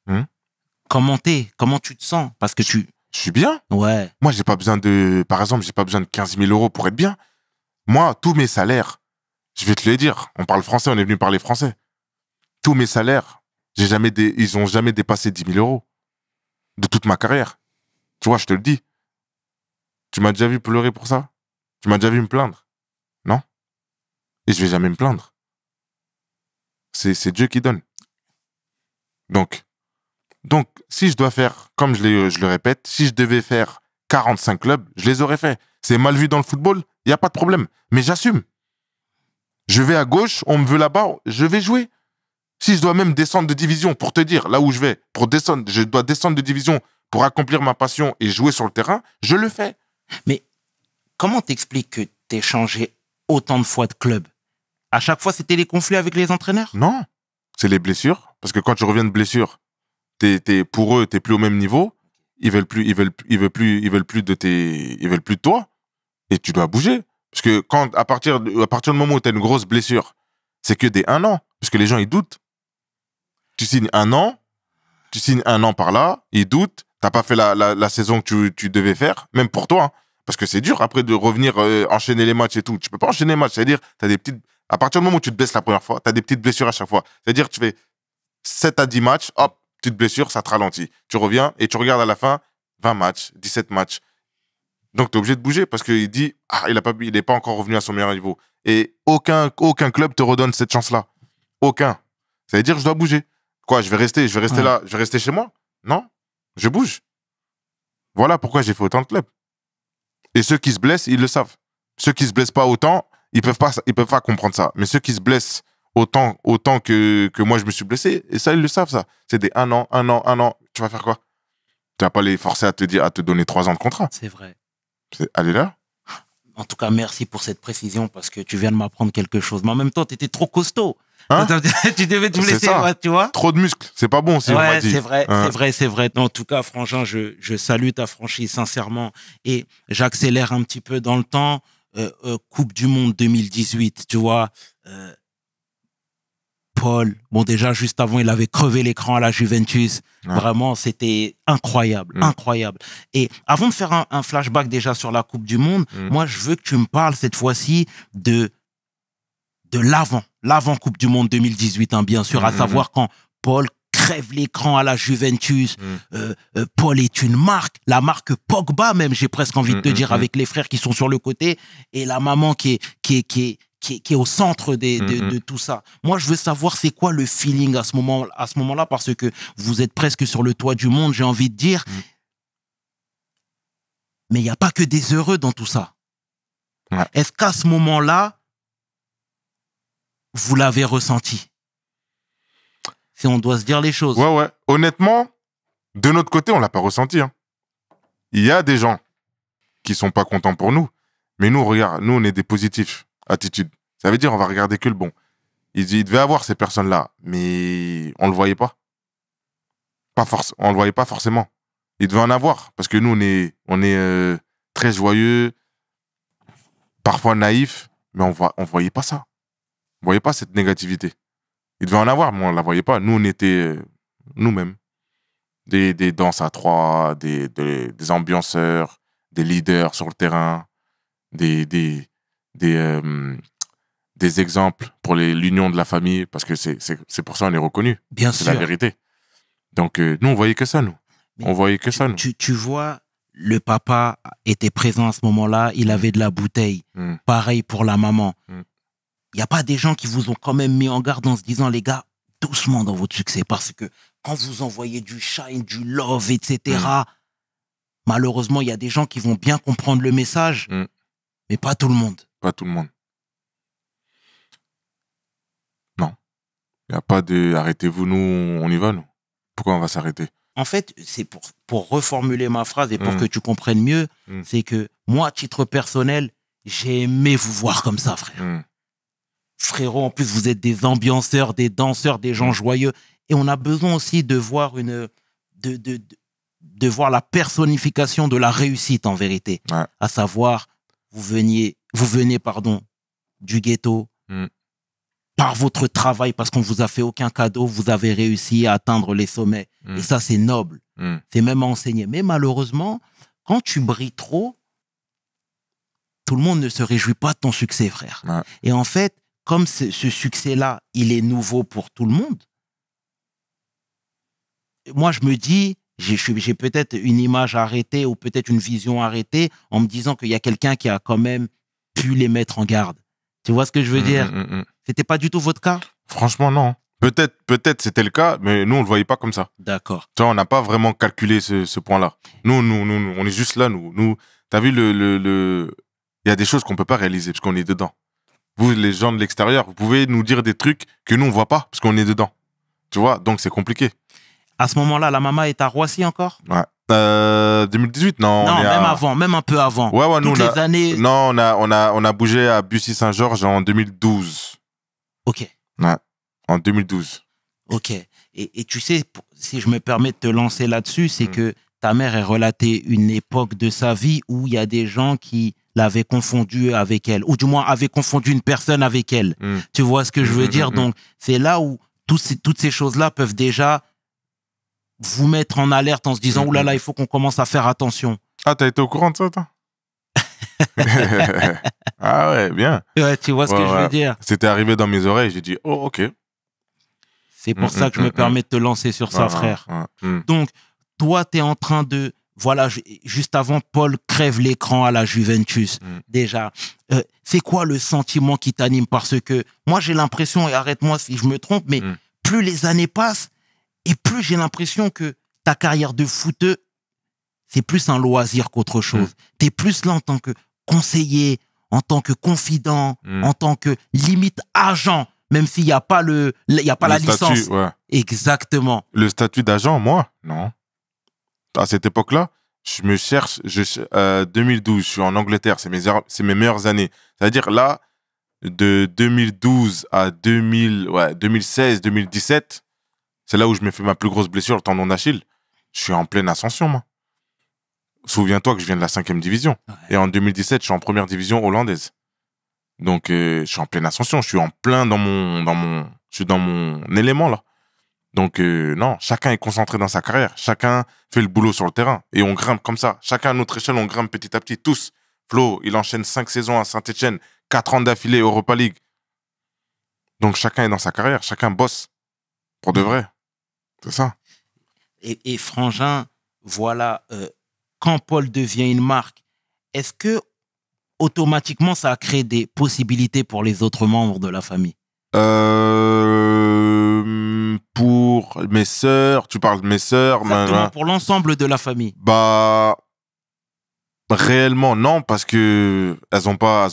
Comment tu te sens? Parce que Je suis bien. Ouais. Moi, j'ai pas besoin de 15 000 euros pour être bien. Moi, tous mes salaires, je vais te le dire, on parle français, on est venu parler français. Tous mes salaires, ils ont jamais dépassé 10 000 euros de toute ma carrière. Tu vois, je te le dis. Tu m'as déjà vu pleurer pour ça? Tu m'as déjà vu me plaindre? Non? Et je vais jamais me plaindre. C'est Dieu qui donne. Donc, si je dois faire, comme je le répète, si je devais faire 45 clubs, je les aurais fait. C'est mal vu dans le football, il n'y a pas de problème. Mais j'assume. Je vais à gauche, on me veut là-bas, je vais jouer. Si je dois même descendre de division, pour te dire, là où je vais, je dois descendre de division pour accomplir ma passion et jouer sur le terrain, je le fais. Mais comment t'expliques que t'aies changé autant de fois de club? À chaque fois, c'était les conflits avec les entraîneurs? Non, c'est les blessures. Parce que quand tu reviens de blessure, pour eux, t'es plus au même niveau. Ils veulent plus de toi. Et tu dois bouger. Parce que à partir du moment où t'as une grosse blessure, c'est que des 1 an. Parce que les gens, ils doutent. Tu signes 1 an par là, ils doutent. T'as pas fait la saison que tu devais faire, même pour toi. Hein. Parce que c'est dur après de revenir enchaîner les matchs et tout. Tu peux pas enchaîner les matchs. C'est-à-dire, à partir du moment où tu te blesses la première fois, t'as des petites blessures à chaque fois. C'est-à-dire, tu fais 7 à 10 matchs, hop, petite blessure, ça te ralentit. Tu reviens et tu regardes à la fin, 20 matchs, 17 matchs. Donc, tu es obligé de bouger parce qu'il dit, il n'est pas encore revenu à son meilleur niveau. Et aucun club te redonne cette chance-là. Aucun. Ça veut dire que je dois bouger. Quoi, je vais rester là, je vais rester chez moi? Non, je bouge. Voilà pourquoi j'ai fait autant de clubs. Et ceux qui se blessent, ils le savent. Ceux qui se blessent pas autant, ils peuvent pas comprendre ça. Mais ceux qui se blessent autant que moi je me suis blessé, et ça, ils le savent, ça. C'est des 1 an. Tu vas faire quoi? Tu vas pas les forcer à te donner 3 ans de contrat. C'est vrai. Allez là. En tout cas, merci pour cette précision parce que tu viens de m'apprendre quelque chose. Mais en même temps, tu étais trop costaud. Hein? Tu devais te blesser, ça. tu vois. Trop de muscles, c'est pas bon. Si on m'a dit. C'est vrai, hein? c'est vrai. En tout cas, Frangin, je salue ta franchise sincèrement et j'accélère un petit peu dans le temps. Coupe du Monde 2018, tu vois. Paul, bon déjà juste avant, il avait crevé l'écran à la Juventus. Ouais. Vraiment, c'était incroyable. Et avant de faire un flashback déjà sur la Coupe du Monde, moi, je veux que tu me parles cette fois-ci de l'avant Coupe du Monde 2018, hein, bien sûr, à savoir quand Paul crève crève l'écran à la Juventus. Paul est une marque, la marque Pogba même, j'ai presque envie de te dire, avec les frères qui sont sur le côté et la maman qui est au centre de tout ça. Moi, je veux savoir c'est quoi le feeling à ce moment-là, parce que vous êtes presque sur le toit du monde, j'ai envie de dire. Mais il n'y a pas que des heureux dans tout ça. Ouais. Est-ce qu'à ce moment-là, vous l'avez ressenti? Si on doit se dire les choses. Ouais. Honnêtement, de notre côté, on l'a pas ressenti. Hein. Il y a des gens qui sont pas contents pour nous. Mais nous, regarde, nous, on est des positifs. Attitude. Ça veut dire on va regarder que le bon. Il devait avoir ces personnes-là, mais on le voyait pas. On le voyait pas forcément. Il devait en avoir, parce que nous, on est très joyeux, parfois naïfs, mais on voyait pas ça. On voyait pas cette négativité. Il devait en avoir, mais on la voyait pas. Nous, on était nous-mêmes. Des danses à trois, des ambianceurs, des leaders sur le terrain, des exemples pour l'union de la famille, parce que c'est pour ça qu'on est reconnu. Bien sûr. C'est la vérité. Donc, nous, on voyait que ça, nous. Mais on voyait que ça, nous. Tu vois, le papa était présent à ce moment-là, il avait de la bouteille. Pareil pour la maman. Il n'y a pas des gens qui vous ont quand même mis en garde en se disant, les gars, doucement dans votre succès, parce que quand vous envoyez du shine, du love, etc., malheureusement, il y a des gens qui vont bien comprendre le message, mais pas tout le monde. Pas tout le monde. Non. Il n'y a pas de arrêtez-vous, nous, on y va, nous. Pourquoi on va s'arrêter? En fait, c'est pour reformuler ma phrase et pour que tu comprennes mieux, c'est que moi, à titre personnel, j'ai aimé vous voir comme ça, frère. Frérot, en plus, vous êtes des ambianceurs, des danseurs, des gens joyeux. Et on a besoin aussi de voir de voir la personnification de la réussite, en vérité. Ouais. À savoir, vous venez, du ghetto, par votre travail, parce qu'on vous a fait aucun cadeau, vous avez réussi à atteindre les sommets. Et ça, c'est noble. C'est même enseigné. Mais malheureusement, quand tu brilles trop, tout le monde ne se réjouit pas de ton succès, frère. Ouais. Et en fait, comme ce succès-là, il est nouveau pour tout le monde, moi, je me dis, j'ai peut-être une image arrêtée ou peut-être une vision arrêtée en me disant qu'il y a quelqu'un qui a quand même pu les mettre en garde. Tu vois ce que je veux dire? C'était pas du tout votre cas? Franchement, non. Peut-être c'était le cas, mais nous, on le voyait pas comme ça. D'accord. Tu vois, on n'a pas vraiment calculé ce point-là. Nous, on est juste là, nous. T'as vu, il y a des choses qu'on peut pas réaliser parce qu'on est dedans. Vous, les gens de l'extérieur, vous pouvez nous dire des trucs que nous, on voit pas parce qu'on est dedans. Tu vois, donc c'est compliqué. À ce moment-là, la maman est à Roissy encore? Ouais. 2018, non. Non, on est même avant, même un peu avant. Ouais, nous, toutes les années. Non, on a bougé à Bussy-Saint-Georges en 2012. Ok. Ouais, en 2012. Ok. Et tu sais, si je me permets de te lancer là-dessus, c'est que ta mère a relaté une époque de sa vie où il y a des gens qui l'avaient confondue avec elle, ou du moins avaient confondu une personne avec elle. Tu vois ce que je veux dire? Donc, c'est là où toutes ces choses-là peuvent déjà vous mettre en alerte en se disant, oulala, il faut qu'on commence à faire attention. Ah, t'as été au courant de ça, toi? Ah ouais, bien. Ouais, tu vois ce que je veux dire? C'était arrivé dans mes oreilles, j'ai dit, oh, ok. C'est pour ça que je me permets de te lancer sur ça, frère. Donc, toi, tu es en train de... Voilà, juste avant, Paul crève l'écran à la Juventus. Déjà, c'est quoi le sentiment qui t'anime? Parce que moi, j'ai l'impression, et arrête-moi si je me trompe, mais plus les années passent, et plus j'ai l'impression que ta carrière de footeux, c'est plus un loisir qu'autre chose. Tu es plus là en tant que conseiller, en tant que confident, en tant que limite agent, même s'il n'y a pas, la statut, licence. Ouais. Exactement. Le statut d'agent, moi, non. À cette époque-là, je me cherche, 2012, je suis en Angleterre, c'est mes meilleures années. C'est-à-dire là, de 2012 à 2016, 2017, c'est là où je me fais ma plus grosse blessure, le tendon d'Achille. Je suis en pleine ascension, moi. Souviens-toi que je viens de la 5e division. Ouais. Et en 2017, je suis en première division hollandaise. Donc, je suis en pleine ascension. Je suis en plein je suis dans mon élément, là. Donc, non, chacun est concentré dans sa carrière. Chacun fait le boulot sur le terrain. Et on grimpe comme ça. Chacun à notre échelle, on grimpe petit à petit. Tous. Flo, il enchaîne 5 saisons à Saint-Etienne, 4 ans d'affilée Europa League. Donc, chacun est dans sa carrière. Chacun bosse. Pour de vrai. C'est ça. Et Frangin, voilà, quand Paul devient une marque, est-ce que automatiquement ça a créé des possibilités pour les autres membres de la famille? Pour mes sœurs, tu parles de mes sœurs, Exactement, pour l'ensemble de la famille. bah réellement non, parce que elles ont pas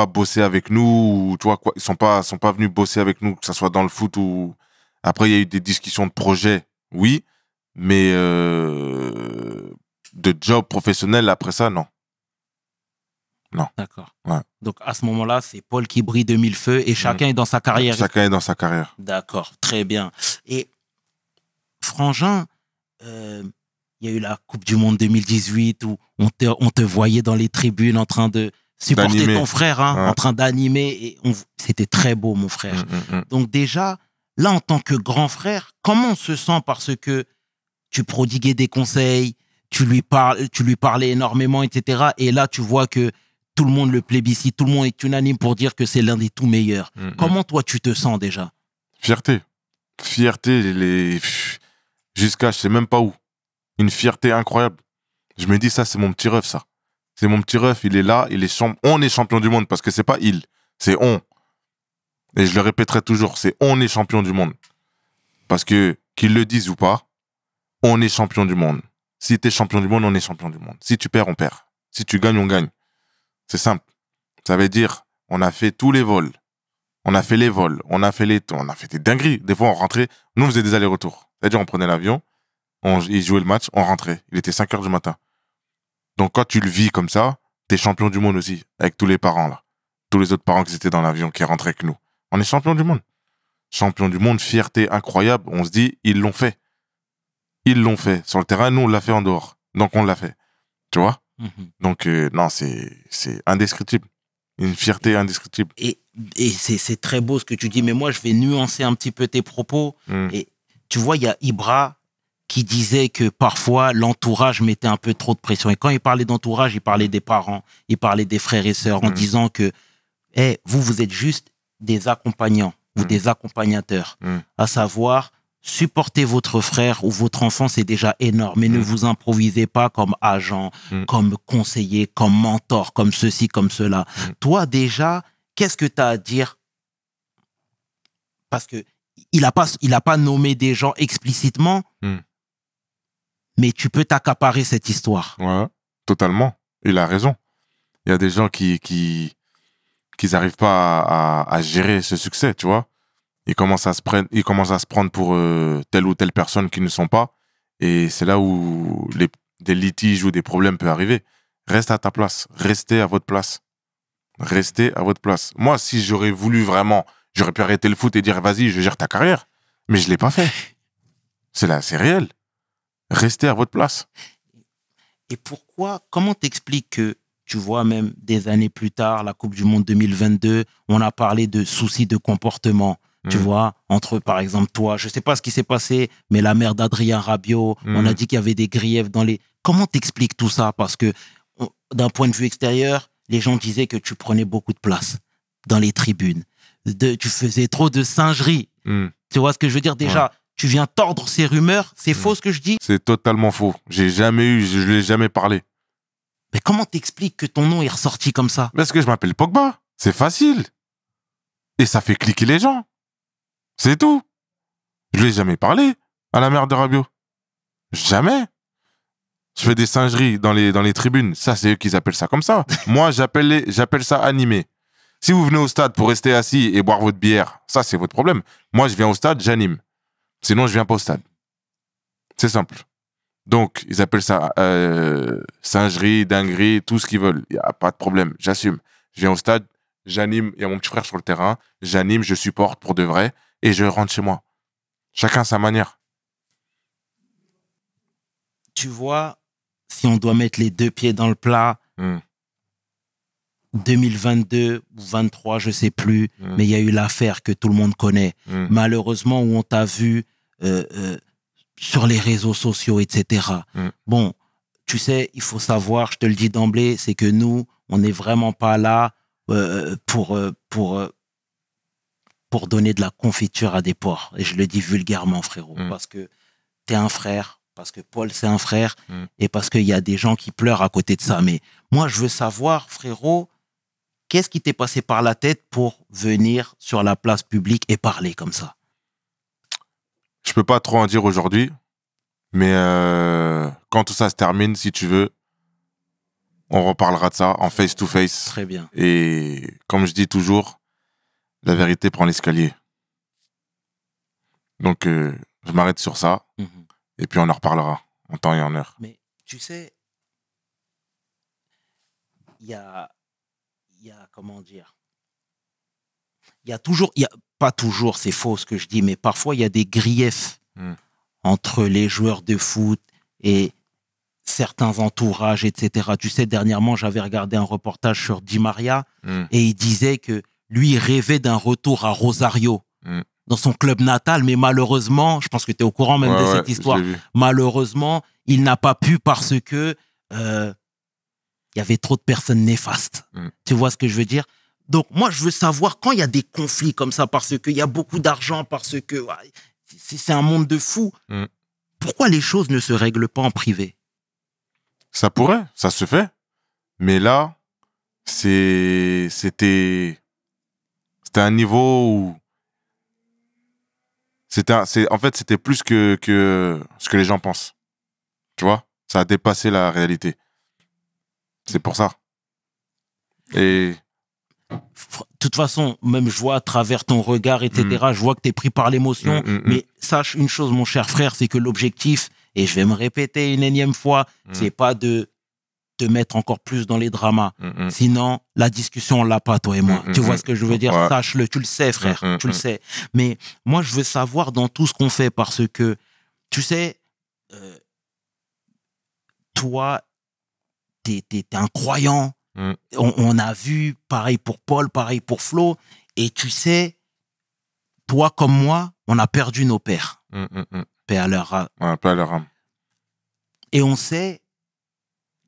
bossé avec nous, ou, tu vois quoi, ils sont pas venus bosser avec nous, que ça soit dans le foot ou après il y a eu des discussions de projets, oui, mais de job professionnel après ça non. D'accord. Ouais. Donc à ce moment-là, c'est Paul qui brille de mille feux et chacun est dans sa carrière. Chacun est dans sa carrière. D'accord, très bien. Et Frangin, il y a eu la Coupe du Monde 2018 où on te voyait dans les tribunes en train de supporter D'animer. ton frère, hein, Ouais. en train d'animer. Et c'était très beau, mon frère. Donc déjà, là, en tant que grand frère, comment on se sent parce que tu prodiguais des conseils, tu lui parlais énormément, etc. Et là, tu vois que tout le monde le plébiscite, tout le monde est unanime pour dire que c'est l'un des tout meilleurs. Comment toi, tu te sens déjà? Fierté, jusqu'à je sais même pas où. Une fierté incroyable. Je me dis ça, c'est mon petit ref, ça. C'est mon petit ref, il est là, on est champion du monde parce que c'est pas il, c'est on. Et je le répéterai toujours, c'est on est champion du monde. Parce que, qu'ils le disent ou pas, on est champion du monde. Si t'es champion du monde, on est champion du monde. Si tu perds, on perd. Si tu gagnes, on gagne. C'est simple. Ça veut dire, on a fait tous les vols. On a fait les vols. On a fait des dingueries. Des fois, on rentrait. Nous, on faisait des allers-retours. C'est-à-dire, on prenait l'avion, il jouait le match, on rentrait. Il était 5 heures du matin. Donc, quand tu le vis comme ça, t'es champion du monde aussi. Avec tous les parents, là. Tous les autres parents qui étaient dans l'avion, qui rentraient avec nous. On est champion du monde. Champion du monde, fierté incroyable. On se dit, ils l'ont fait. Ils l'ont fait. Sur le terrain, nous, on l'a fait en dehors. Donc, on l'a fait. Tu vois? Donc, non, c'est indescriptible. Une fierté indescriptible. Et c'est très beau ce que tu dis, mais moi, je vais nuancer un petit peu tes propos. Et tu vois, il y a Ibra qui disait que parfois, l'entourage mettait un peu trop de pression. Et quand il parlait d'entourage, il parlait des parents, il parlait des frères et sœurs, en disant que vous êtes juste des accompagnants ou des accompagnateurs. À savoir, supporter votre frère ou votre enfant, c'est déjà énorme. Mais ne vous improvisez pas comme agent, comme conseiller, comme mentor, comme ceci, comme cela. Toi, déjà, qu'est-ce que tu as à dire? Parce que il a pas nommé des gens explicitement, mais tu peux t'accaparer cette histoire. Ouais, totalement. Il a raison. Il y a des gens qui n'arrivent pas à gérer ce succès, tu vois. Ils commencent à se prendre pour telle ou telle personne qui ne sont pas. Et c'est là où des litiges ou des problèmes peuvent arriver. Reste à ta place. Restez à votre place. Restez à votre place. Moi, si j'aurais voulu vraiment, j'aurais pu arrêter le foot et dire, vas-y, je gère ta carrière. Mais je l'ai pas fait. C'est réel. Restez à votre place. Et comment t'expliques que, tu vois, même des années plus tard, la Coupe du Monde 2022, on a parlé de soucis de comportement. Tu vois, entre, par exemple, toi, je sais pas ce qui s'est passé, mais la mère d'Adrien Rabiot, on a dit qu'il y avait des griefs dans les... Comment t'expliques tout ça? Parce que, d'un point de vue extérieur, les gens disaient que tu prenais beaucoup de place dans les tribunes. Tu faisais trop de singeries. Tu vois ce que je veux dire? Déjà, tu viens tordre ces rumeurs. C'est faux ce que je dis? C'est totalement faux. Je l'ai jamais parlé. Mais comment t'expliques que ton nom est ressorti comme ça? Parce que je m'appelle Pogba. C'est facile. Et ça fait cliquer les gens. C'est tout. Je l'ai jamais parlé à la mère de Rabiot. Jamais. Je fais des singeries dans les tribunes. Ça, c'est eux qui appellent ça comme ça. Moi, j'appelle ça animé. Si vous venez au stade pour rester assis et boire votre bière, ça, c'est votre problème. Moi, je viens au stade, j'anime. Sinon, je viens pas au stade. C'est simple. Donc, ils appellent ça singerie, dinguerie, tout ce qu'ils veulent. Il n'y a pas de problème. J'assume. Je viens au stade, j'anime. Il y a mon petit frère sur le terrain. J'anime, je supporte pour de vrai. Et je rentre chez moi. Chacun sa manière. Tu vois, si on doit mettre les deux pieds dans le plat, 2022 ou 23, je sais plus, mais il y a eu l'affaire que tout le monde connaît. Malheureusement, où on t'a vu sur les réseaux sociaux, etc. Bon, tu sais, il faut savoir, je te le dis d'emblée, c'est que nous, on n'est vraiment pas là pour pour donner de la confiture à des porcs. Et je le dis vulgairement, frérot, parce que t'es un frère, parce que Paul, c'est un frère, et parce qu'il y a des gens qui pleurent à côté de ça. Mais moi, je veux savoir, frérot, qu'est-ce qui t'est passé par la tête pour venir sur la place publique et parler comme ça? Je peux pas trop en dire aujourd'hui, mais quand tout ça se termine, si tu veux, on reparlera de ça en face-to-face. Très bien. Et comme je dis toujours, la vérité prend l'escalier. Donc, je m'arrête sur ça, et puis on en reparlera en temps et en heure. Mais tu sais, il y a comment dire, il y a toujours, pas toujours, c'est faux ce que je dis, mais parfois il y a des griefs entre les joueurs de foot et certains entourages, etc. Tu sais, dernièrement, j'avais regardé un reportage sur Di Maria et il disait que lui, il rêvait d'un retour à Rosario, dans son club natal, mais malheureusement, je pense que tu es au courant même de cette histoire, malheureusement, il n'a pas pu parce que il y avait trop de personnes néfastes. Tu vois ce que je veux dire? Donc, moi, je veux savoir quand il y a des conflits comme ça, parce qu'il y a beaucoup d'argent, parce que c'est un monde de fous. Pourquoi les choses ne se règlent pas en privé? Ça pourrait, ça se fait. Mais là, c'était un niveau où... En fait, c'était plus que ce que les gens pensent. Tu vois? Ça a dépassé la réalité. C'est pour ça. Et... De toute façon, même je vois à travers ton regard, etc., je vois que tu es pris par l'émotion. Mais sache une chose, mon cher frère, c'est que l'objectif, et je vais me répéter une énième fois, c'est pas de te mettre encore plus dans les dramas. Sinon, la discussion, on l'a pas, toi et moi. Tu vois ce que je veux dire? Sache-le, tu le sais, frère, tu le sais. Mais moi, je veux savoir dans tout ce qu'on fait, parce que, tu sais, toi, t'es un croyant. On a vu, pareil pour Paul, pareil pour Flo. Et tu sais, toi comme moi, on a perdu nos pères. Paix à leur âme. Ouais, paix à leur âme. Et on sait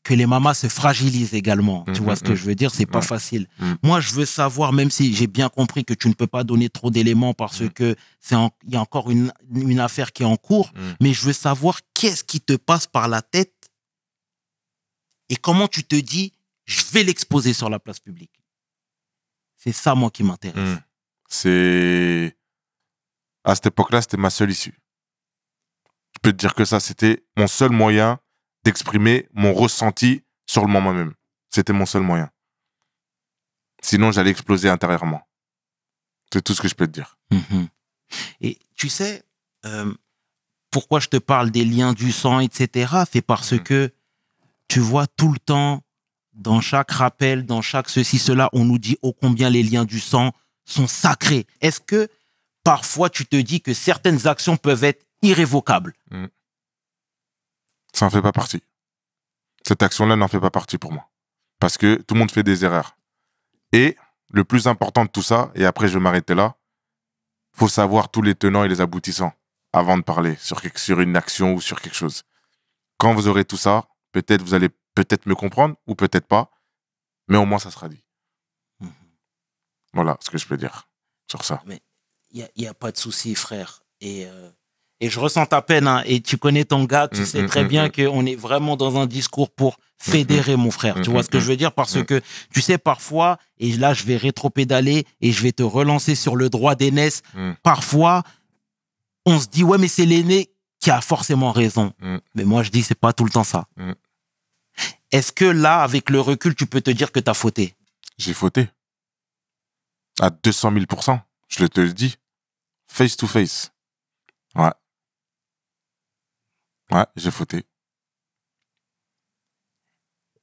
que les mamas se fragilisent également. Tu vois ce que je veux dire? C'est pas facile. Moi, je veux savoir, même si j'ai bien compris que tu ne peux pas donner trop d'éléments parce que il y a encore une affaire qui est en cours, mais je veux savoir qu'est-ce qui te passe par la tête et comment tu te dis, je vais l'exposer sur la place publique. C'est ça, moi, qui m'intéresse. À cette époque-là, c'était ma seule issue. Je peux te dire que ça, c'était mon seul moyen d'exprimer mon ressenti sur le moment même. C'était mon seul moyen. Sinon, j'allais exploser intérieurement. C'est tout ce que je peux te dire. Et tu sais, pourquoi je te parle des liens du sang, etc., c'est parce que tu vois tout le temps, dans chaque rappel, dans chaque ceci, cela, on nous dit ô combien les liens du sang sont sacrés. Est-ce que parfois tu te dis que certaines actions peuvent être irrévocables? Ça n'en fait pas partie. Cette action-là n'en fait pas partie pour moi. Parce que tout le monde fait des erreurs. Et le plus important de tout ça, et après je vais m'arrêter là, il faut savoir tous les tenants et les aboutissants avant de parler sur une action ou sur quelque chose. Quand vous aurez tout ça, peut-être vous allez me comprendre ou peut-être pas, mais au moins ça sera dit. Voilà ce que je peux dire sur ça. Mais il y a pas de souci, frère. Et je ressens ta peine, hein, et tu connais ton gars, tu sais très bien qu'on est vraiment dans un discours pour fédérer, mon frère. Tu vois ce que je veux dire? Parce que, tu sais, parfois, et là, je vais rétro-pédaler et je vais te relancer sur le droit d'aînesse. Parfois, on se dit, ouais, mais c'est l'aîné qui a forcément raison. Mais moi, je dis, c'est pas tout le temps ça. Est-ce que là, avec le recul, tu peux te dire que tu as fauté? J'ai fauté. À 200 000%. Je te le dis. Face to face. Ouais. Ouais, j'ai fauté.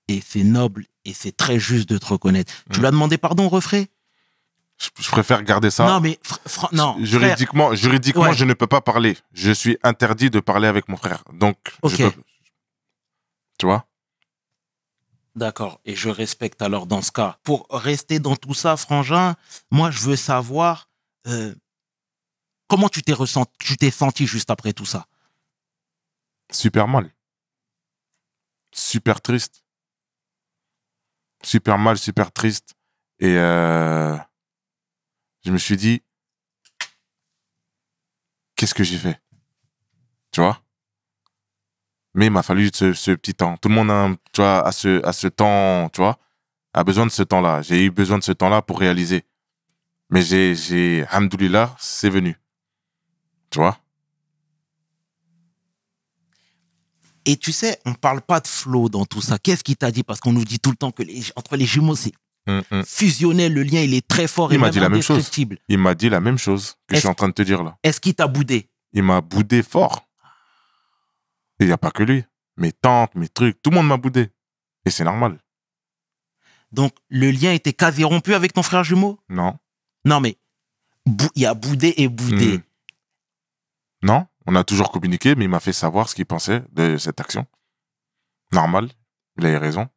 Et c'est noble et c'est très juste de te reconnaître. Tu lui as demandé pardon, Refray? Je préfère garder ça. Non, mais non, juridiquement, Ouais. je ne peux pas parler. Je suis interdit de parler avec mon frère. Donc, Ok. Tu vois? D'accord, et je respecte alors dans ce cas. Pour rester dans tout ça, Frangin, moi je veux savoir comment tu t'es senti juste après tout ça. Super mal. Super triste. Super mal, super triste. Et je me suis dit, qu'est-ce que j'ai fait? Tu vois? Mais il m'a fallu ce petit temps. Tout le monde tu vois, a ce temps, tu vois, a besoin de ce temps-là. J'ai eu besoin de ce temps-là pour réaliser. Mais alhamdoulilah, c'est venu. Tu vois? Et tu sais, on parle pas de flow dans tout ça. Qu'est-ce qu'il t'a dit? Parce qu'on nous dit tout le temps que entre les jumeaux, c'est fusionnel, le lien, il est très fort Il et m'a même dit la même chose. indescriptible. Il m'a dit la même chose que je suis en train de te dire là. Est-ce qu'il t'a boudé? Il m'a boudé fort. Et il n'y a pas que lui. Mes tantes, mes trucs, tout le monde m'a boudé. Et c'est normal. Donc, le lien était quasi rompu avec ton frère jumeau? Non. Non, mais il y a boudé et boudé. Non, on a toujours communiqué, mais il m'a fait savoir ce qu'il pensait de cette action. Normal, il a eu raison.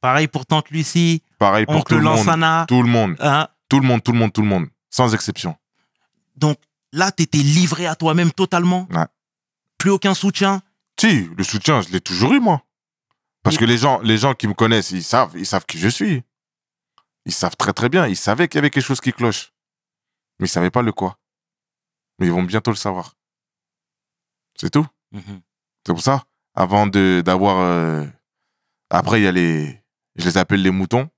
Pareil pour tante Lucie. Pareil pour tout le monde. Lansana. Tout le monde. Hein? Tout le monde, tout le monde, tout le monde. Sans exception. Donc, là, t'étais livré à toi-même totalement? Ouais. Plus aucun soutien? Si, le soutien, je l'ai toujours eu, moi. Parce que les gens qui me connaissent, ils savent qui je suis. Ils savent très très bien. Ils savaient qu'il y avait quelque chose qui cloche. Mais ils ne savaient pas le quoi. Mais ils vont bientôt le savoir. C'est tout. C'est pour ça, avant d'avoir... Après, il y a je les appelle les moutons,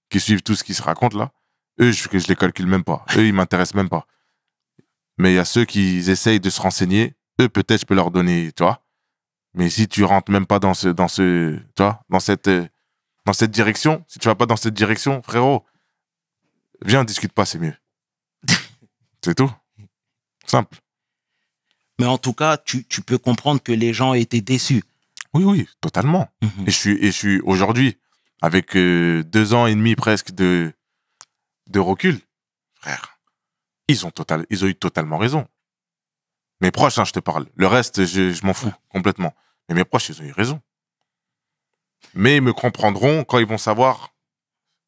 qui suivent tout ce qui se raconte là. Eux, je les calcule même pas. Eux, ils m'intéressent même pas. Mais il y a ceux qui essayent de se renseigner. Eux, peut-être, je peux leur donner, tu vois. Mais si tu rentres même pas dans tu vois, dans cette direction, si tu vas pas dans cette direction, frérot, viens, on discute pas, c'est mieux. C'est tout. Simple. Mais en tout cas, tu peux comprendre que les gens étaient déçus. Oui, totalement. Et je suis aujourd'hui, avec 2 ans et demi presque de recul, frère, ils ont eu totalement raison. Mes proches, hein, je te parle. Le reste, je m'en fous complètement. Mais mes proches, ils ont eu raison. Mais ils me comprendront quand ils vont savoir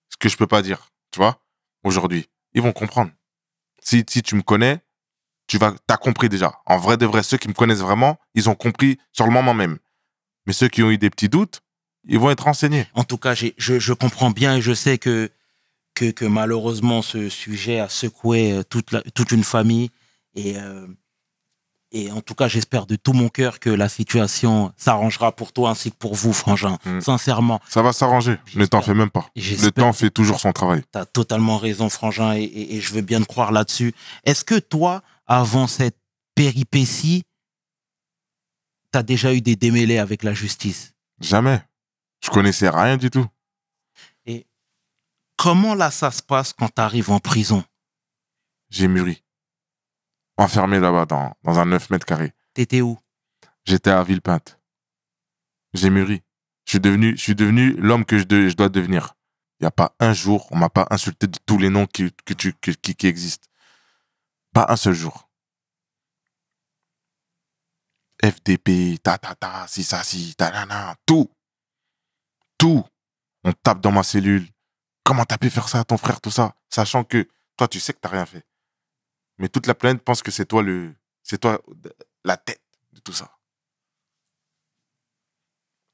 ce que je peux pas dire. Tu vois, aujourd'hui. Ils vont comprendre. Si tu me connais, t'as compris déjà. En vrai de vrai, ceux qui me connaissent vraiment, ils ont compris sur le moment même. Mais ceux qui ont eu des petits doutes, ils vont être renseignés. En tout cas, je comprends bien et je sais que malheureusement, ce sujet a secoué toute une famille. Et en tout cas, j'espère de tout mon cœur que la situation s'arrangera pour toi ainsi que pour vous, frangin. Sincèrement. Ça va s'arranger. Ne t'en fais même pas. Le temps fait toujours son travail. Tu as totalement raison, frangin, et je veux bien te croire là-dessus. Est-ce que toi, avant cette péripétie, tu as déjà eu des démêlés avec la justice? Jamais. Je connaissais rien du tout. Et comment là, ça se passe quand tu arrives en prison? J'ai mûri. Enfermé là-bas dans un 9 mètres carrés. T'étais où? J'étais à Villepinte. J'ai mûri. Je suis devenu l'homme que je dois devenir. Il n'y a pas un jour, on m'a pas insulté de tous les noms qui existent. Pas un seul jour. FDP, si ça, si, ta, tout. Tout. On tape dans ma cellule. Comment t'as pu faire ça à ton frère, tout ça? Sachant que toi, tu sais que t'as rien fait. Mais toute la planète pense que c'est toi la tête de tout ça.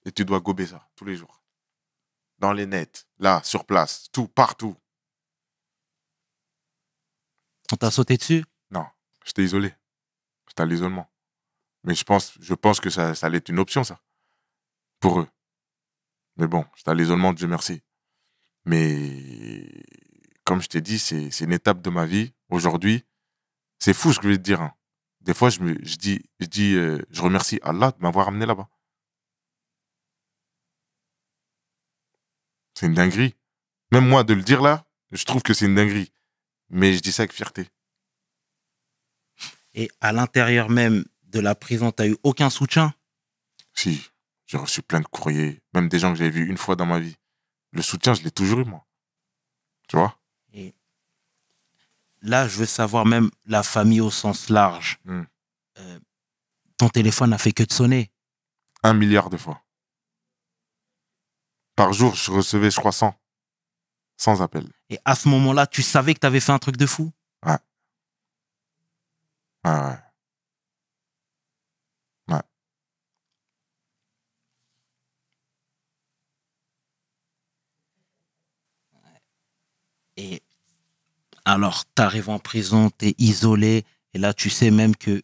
Et tu dois gober ça tous les jours. Dans les nets, là, sur place, tout, partout. On t'a sauté dessus? Non, j'étais isolé. J'étais à l'isolement. Mais je pense que ça allait être une option, ça. Pour eux. Mais bon, j'étais à l'isolement, Dieu merci. Mais comme je t'ai dit, c'est une étape de ma vie. Aujourd'hui, c'est fou ce que je vais te dire. Hein. Des fois, je remercie Allah de m'avoir amené là-bas. C'est une dinguerie. Même moi, de le dire là, je trouve que c'est une dinguerie. Mais je dis ça avec fierté. Et à l'intérieur même de la prison, t'as eu aucun soutien? Si, j'ai reçu plein de courriers. Même des gens que j'avais vus une fois dans ma vie. Le soutien, je l'ai toujours eu, moi. Tu vois? Et là, je veux savoir même la famille au sens large. Ton téléphone n'a fait que de sonner. 1 milliard de fois. Par jour, je recevais, je crois, 100 appels. Et à ce moment-là, tu savais que tu avais fait un truc de fou? Ouais. Ouais. Et alors, tu arrives en prison, tu es isolé. Et là, tu sais même que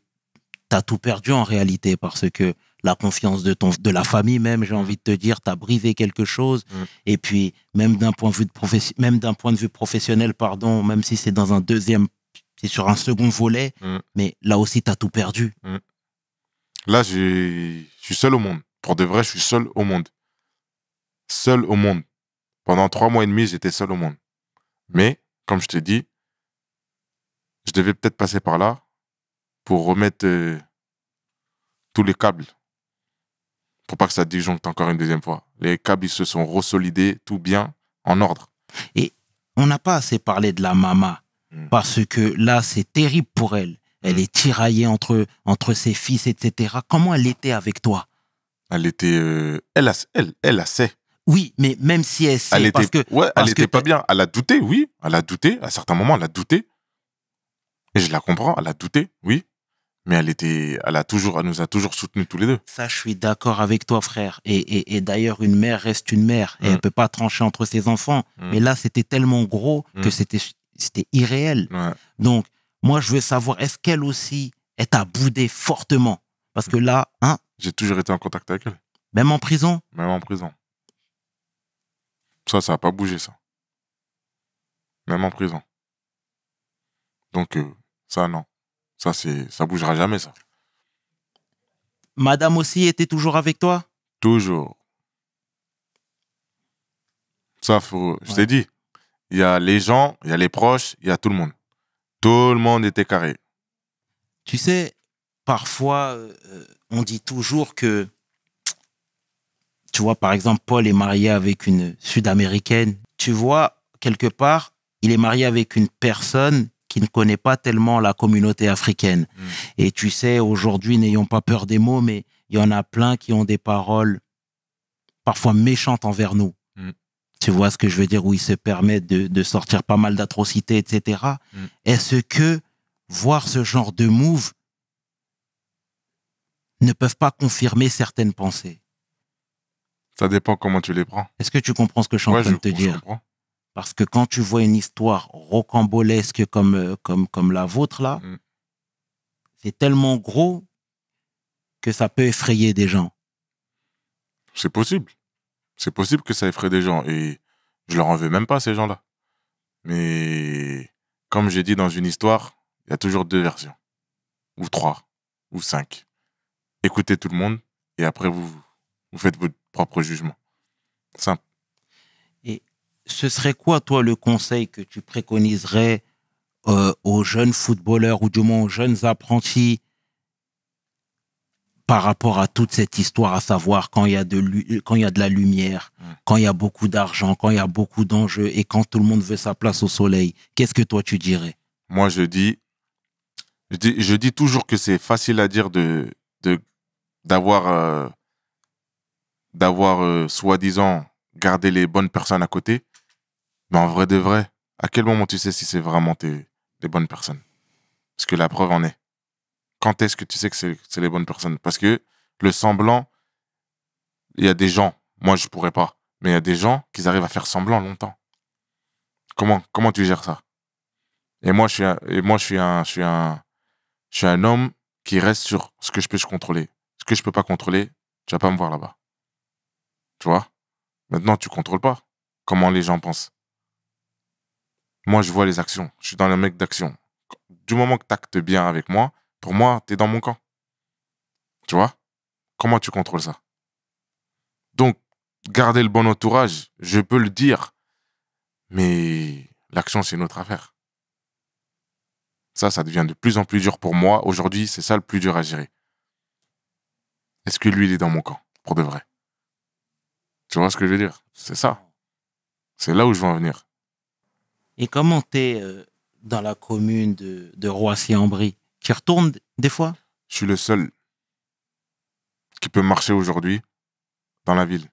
tu as tout perdu en réalité parce que la confiance de la famille même, j'ai envie de te dire, tu as brisé quelque chose. Et puis, même d'un point de vue professionnel, pardon, même si c'est dans c'est sur un second volet, mais là aussi, tu as tout perdu. Là, je suis seul au monde. Pour de vrai, je suis seul au monde. Seul au monde. Pendant 3 mois et demi, j'étais seul au monde. Mais, comme je te dis, je devais peut-être passer par là pour remettre tous les câbles. Pour pas que ça disjoncte encore une deuxième fois. Les câbles, ils se sont ressolidés, tout bien, en ordre. Et on n'a pas assez parlé de la Mama, parce que là, c'est terrible pour elle. Elle est tiraillée entre ses fils, etc. Comment elle était avec toi? Elle était... elle a sait. Oui, mais même si elle sait... Elle était pas bien. Elle a douté, oui. Elle a douté. À certains moments, elle a douté. Et je la comprends, elle a douté, oui. Mais elle nous a toujours soutenus tous les deux. Ça, je suis d'accord avec toi, frère. Et d'ailleurs, une mère reste une mère. Et elle peut pas trancher entre ses enfants. Mais là, c'était tellement gros que c'était irréel. Ouais. Donc, moi, je veux savoir, est-ce qu'elle aussi, elle t'a boudé fortement? Parce que là, j'ai toujours été en contact avec elle. Même en prison? Même en prison. Ça n'a pas bougé, ça. Même en prison. Donc, ça, non. Ça bougera jamais, ça. Madame aussi était toujours avec toi? Toujours. Ça, je t'ai dit. Il y a les gens, il y a les proches, il y a tout le monde. Tout le monde était carré. Tu sais, parfois, on dit toujours que, tu vois, par exemple, Paul est marié avec une Sud-Américaine. Tu vois, quelque part, il est marié avec une personne qui ne connaît pas tellement la communauté africaine. Et tu sais, aujourd'hui, n'ayons pas peur des mots, mais il y en a plein qui ont des paroles parfois méchantes envers nous. Tu vois ce que je veux dire, où ils se permettent de sortir pas mal d'atrocités, etc. Est-ce que voir ce genre de move ne peuvent pas confirmer certaines pensées? Ça dépend comment tu les prends. Est-ce que tu comprends ce que je suis en train de te dire? Comprends. Parce que quand tu vois une histoire rocambolesque comme la vôtre, là, c'est tellement gros que ça peut effrayer des gens. C'est possible. C'est possible que ça effraie des gens. Et je leur en veux même pas, ces gens-là. Mais comme j'ai dit dans une histoire, il y a toujours 2 versions. Ou 3. Ou 5. Écoutez tout le monde. Et après, vous faites votre propre jugement. Simple. Et ce serait quoi, toi, le conseil que tu préconiserais aux jeunes footballeurs ou du moins aux jeunes apprentis par rapport à toute cette histoire, à savoir quand il y a de la lumière, quand il y a beaucoup d'argent, quand il y a beaucoup d'enjeux et quand tout le monde veut sa place au soleil? Qu'est-ce que toi, tu dirais? Moi, je dis toujours que c'est facile à dire d'avoir soi-disant gardé les bonnes personnes à côté. Mais en vrai de vrai, à quel moment tu sais si c'est vraiment les bonnes personnes? Parce que la preuve en est. Quand est-ce que tu sais que c'est les bonnes personnes? Parce que le semblant, il y a des gens, moi je pourrais pas, mais il y a des gens qui arrivent à faire semblant longtemps. Comment tu gères ça? Et moi, je suis un homme qui reste sur ce que je peux contrôler. Ce que je peux pas contrôler, tu vas pas me voir là-bas. Tu vois? Maintenant, tu contrôles pas comment les gens pensent. Moi, je vois les actions. Je suis dans le mec d'action. Du moment que tu actes bien avec moi, pour moi, tu es dans mon camp. Tu vois? Comment tu contrôles ça? Donc, garder le bon entourage, je peux le dire. Mais l'action, c'est une autre affaire. Ça devient de plus en plus dur pour moi. Aujourd'hui, c'est ça le plus dur à gérer. Est-ce que lui, il est dans mon camp? Pour de vrai. Tu vois ce que je veux dire? C'est ça. C'est là où je veux en venir. Et comment t'es dans la commune de Roissy-en-Brie? Tu y retournes des fois? Je suis le seul qui peut marcher aujourd'hui dans la ville,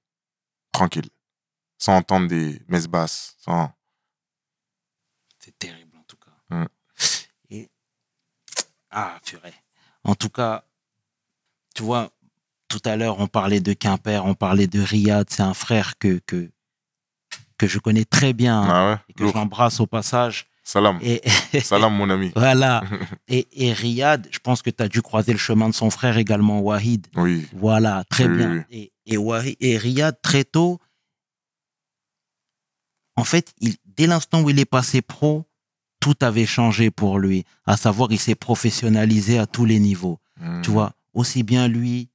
tranquille, sans entendre des messes basses, sans... C'est terrible, en tout cas. Et... Ah, purée. En tout cas, tu vois, tout à l'heure, on parlait de Quimper, on parlait de Riyad. C'est un frère que je connais très bien, Ah ouais, et que j'embrasse au passage. Salam. Et, Salam, mon ami. voilà. Et Riyad, je pense que tu as dû croiser le chemin de son frère également, Wahid. Oui. Voilà, très Oui, bien. oui. Et Riyad, très tôt, en fait, dès l'instant où il est passé pro, tout avait changé pour lui. À savoir, il s'est professionnalisé à tous les niveaux. Tu vois, aussi bien lui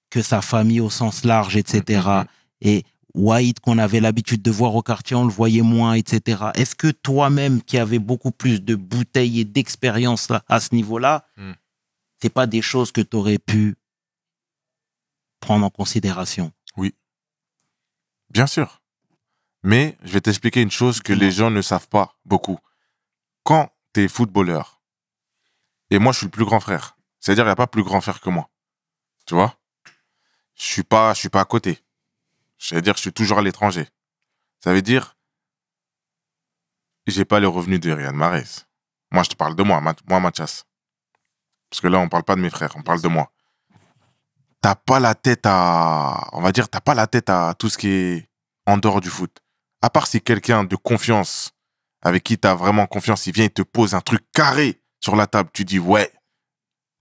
que sa famille au sens large, etc. Et Wahid, qu'on avait l'habitude de voir au quartier, on le voyait moins, etc. Est-ce que toi-même, qui avais beaucoup plus de bouteilles et d'expérience à ce niveau-là, c'est pas des choses que tu aurais pu prendre en considération? Oui, bien sûr. Mais je vais t'expliquer une chose que les gens ne savent pas beaucoup. Quand tu es footballeur, et moi je suis le plus grand frère, c'est-à-dire il n'y a pas plus grand frère que moi, tu vois, je suis pas à côté. C'est-à-dire je suis toujours à l'étranger. Ça veut dire j'ai pas les revenus de Riyad Mahrez. Moi je te parle de moi, Mathias. Parce que là on parle pas de mes frères, on parle de moi. T'as pas la tête à, on va dire, t'as pas la tête à tout ce qui est en dehors du foot. À part si quelqu'un de confiance, avec qui t'as vraiment confiance, il vient et te pose un truc carré sur la table, tu dis ouais,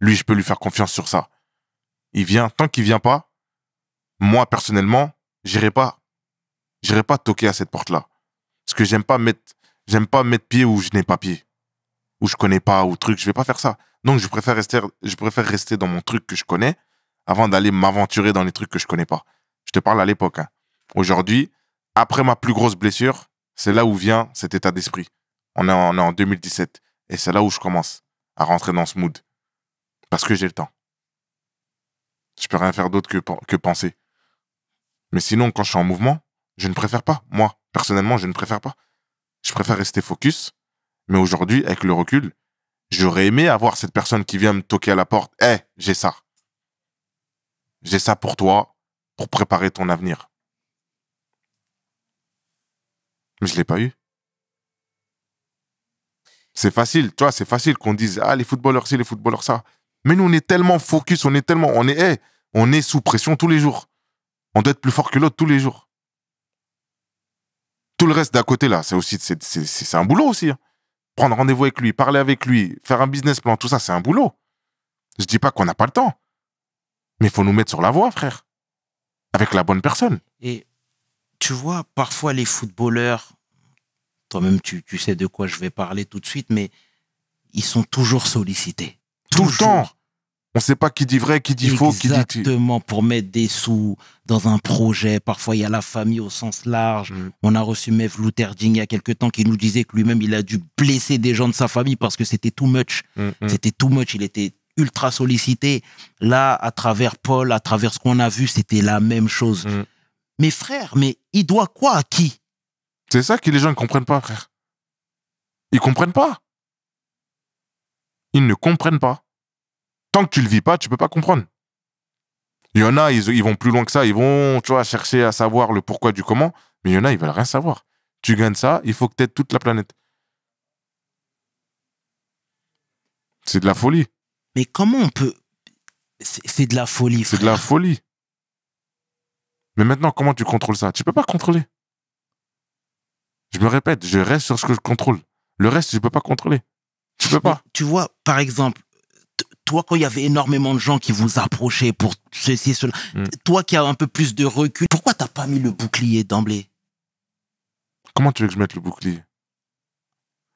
lui je peux lui faire confiance sur ça. Il vient, tant qu'il vient pas, moi personnellement, j'irai pas toquer à cette porte-là. Parce que j'aime pas mettre pied où je n'ai pas pied. Où je connais pas, ou truc, je vais pas faire ça. Donc je préfère rester dans mon truc que je connais avant d'aller m'aventurer dans les trucs que je connais pas. Je te parle à l'époque. Hein. Aujourd'hui, après ma plus grosse blessure, c'est là où vient cet état d'esprit. On est en 2017. Et c'est là où je commence à rentrer dans ce mood. Parce que j'ai le temps. Je peux rien faire d'autre que penser. Mais sinon, quand je suis en mouvement, je ne préfère pas. Moi, personnellement, je ne préfère pas. Je préfère rester focus. Mais aujourd'hui, avec le recul, j'aurais aimé avoir cette personne qui vient me toquer à la porte. « Hey, j'ai ça. J'ai ça pour toi, pour préparer ton avenir. » Mais je ne l'ai pas eu. C'est facile, tu vois, c'est facile qu'on dise « Ah, les footballeurs ci, les footballeurs ça. » Mais nous, on est tellement focus, on est sous pression tous les jours. On doit être plus fort que l'autre tous les jours. Tout le reste d'à côté, là, c'est un boulot aussi. Hein. Prendre rendez-vous avec lui, parler avec lui, faire un business plan, tout ça, c'est un boulot. Je dis pas qu'on n'a pas le temps. Mais il faut nous mettre sur la voie, frère. Avec la bonne personne. Et tu vois, parfois les footballeurs, toi-même tu sais de quoi je vais parler tout de suite, mais ils sont toujours sollicités. Tout le temps. On ne sait pas qui dit vrai, qui dit faux, qui dit... Exactement, pour mettre des sous dans un projet. Parfois, il y a la famille au sens large. On a reçu Mevlou Terding il y a quelques temps qui nous disait que lui-même, il a dû blesser des gens de sa famille parce que c'était too much. C'était too much. Il était ultra sollicité. Là, à travers Paul, à travers ce qu'on a vu, c'était la même chose. Mais frère, mais il doit quoi à qui? C'est ça que les gens ne comprennent pas, frère. Ils ne comprennent pas. Ils ne comprennent pas. Tant que tu le vis pas, tu peux pas comprendre. Il y en a, ils vont plus loin que ça. Ils vont, tu vois, chercher à savoir le pourquoi du comment. Mais il y en a, ils veulent rien savoir. Tu gagnes ça, il faut que tu aides toute la planète. C'est de la folie. Mais comment on peut... C'est de la folie, frère. C'est de la folie. Mais maintenant, comment tu contrôles ça? Tu peux pas contrôler. Je me répète, je reste sur ce que je contrôle. Le reste, je peux pas contrôler. Tu peux pas. Mais tu vois, par exemple, toi, quand il y avait énormément de gens qui vous approchaient pour ceci, cela, toi qui as un peu plus de recul, pourquoi t'as pas mis le bouclier d'emblée? Comment tu veux que je mette le bouclier?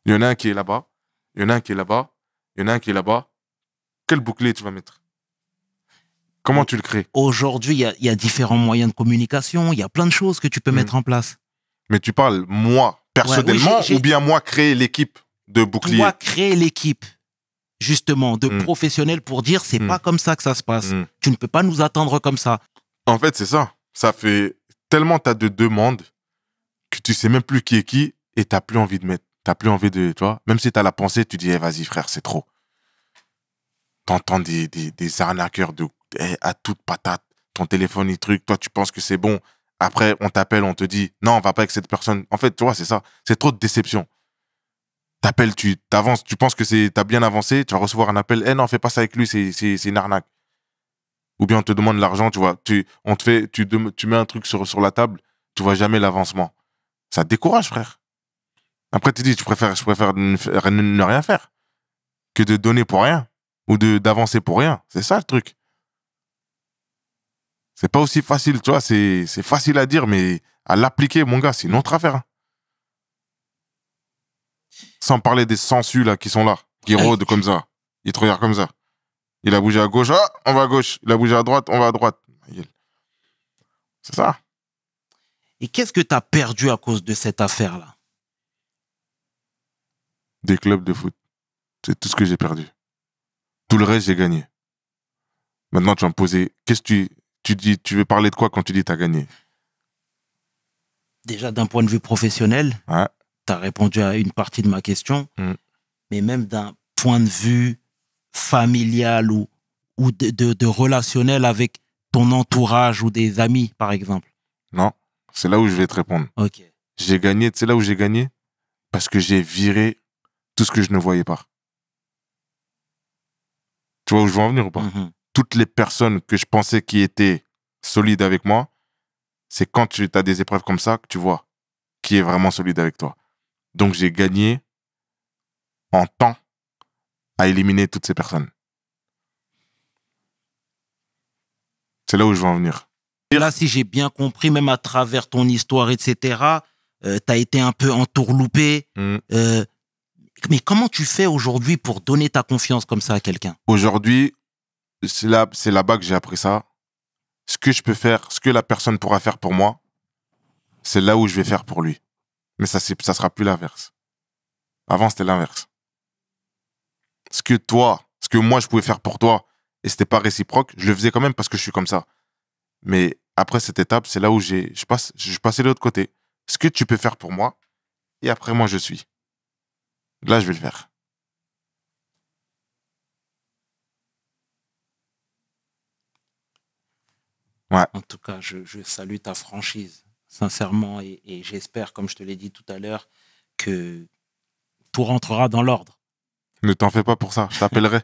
Il y en a un qui est là-bas, il y en a un qui est là-bas, il y en a un qui est là-bas. Quel bouclier tu vas mettre? Comment tu le crées? Aujourd'hui, il y a différents moyens de communication, il y a plein de choses que tu peux mettre en place. Mais tu parles moi, personnellement, ou bien moi créer l'équipe de bouclier? Toi, créer l'équipe, justement, de professionnels pour dire c'est pas comme ça que ça se passe. Tu ne peux pas nous attendre comme ça. En fait, c'est ça. Ça fait tellement t'as de demandes que tu sais même plus qui est qui et t'as plus envie de mettre. T'as plus envie de, tu vois, même si t'as la pensée, tu dis, vas-y frère, c'est trop. T'entends des arnaqueurs à toute patate. Ton téléphone, il truc, toi tu penses que c'est bon. Après, on t'appelle, on te dit, non, on va pas avec cette personne. En fait, tu vois, c'est ça. C'est trop de déception. T'appelles, tu t'avances, tu penses que t'as bien avancé, tu vas recevoir un appel, non, fais pas ça avec lui, c'est une arnaque. Ou bien on te demande l'argent, tu vois, tu mets un truc sur la table, tu vois jamais l'avancement. Ça te décourage, frère. Après, tu dis, je préfère ne rien faire que de donner pour rien ou d'avancer pour rien. C'est ça le truc. C'est pas aussi facile, tu vois. C'est facile à dire, mais à l'appliquer, mon gars, c'est une autre affaire. Hein. Sans parler des sensus là qui sont là, qui rôdent comme ça. Ils te regardent comme ça. Il a bougé à gauche, ah, on va à gauche. Il a bougé à droite, on va à droite. C'est ça. Et qu'est-ce que tu as perdu à cause de cette affaire-là? Des clubs de foot. C'est tout ce que j'ai perdu. Tout le reste, j'ai gagné. Maintenant, tu vas me poser, qu'est-ce que tu dis, tu veux parler de quoi quand tu dis que tu as gagné? Déjà, d'un point de vue professionnel, Ouais. tu as répondu à une partie de ma question, mais même d'un point de vue familial ou de relationnel avec ton entourage ou des amis, par exemple. Non, c'est là où je vais te répondre. Ok. J'ai gagné, tu sais là où j'ai gagné? Parce que j'ai viré tout ce que je ne voyais pas. Tu vois où je veux en venir ou pas? Toutes les personnes que je pensais qui étaient solides avec moi, c'est quand tu as des épreuves comme ça que tu vois qui est vraiment solide avec toi. Donc j'ai gagné en temps à éliminer toutes ces personnes. C'est là où je veux en venir. Là, si j'ai bien compris, même à travers ton histoire, etc., tu as été un peu entourloupé. Mais comment tu fais aujourd'hui pour donner ta confiance comme ça à quelqu'un? Aujourd'hui, c'est là-bas que j'ai appris ça. Ce que je peux faire, ce que la personne pourra faire pour moi, c'est là où je vais faire pour lui. Mais ça sera plus l'inverse. Avant, c'était l'inverse. Ce que moi, je pouvais faire pour toi, et c'était pas réciproque, je le faisais quand même parce que je suis comme ça. Mais après cette étape, c'est là où je passais de l'autre côté. Ce que tu peux faire pour moi, et après, moi, je suis. Là, je vais le faire. Ouais. En tout cas, je salue ta franchise, sincèrement, et j'espère, comme je te l'ai dit tout à l'heure, que tout rentrera dans l'ordre. Ne t'en fais pas pour ça, je t'appellerai.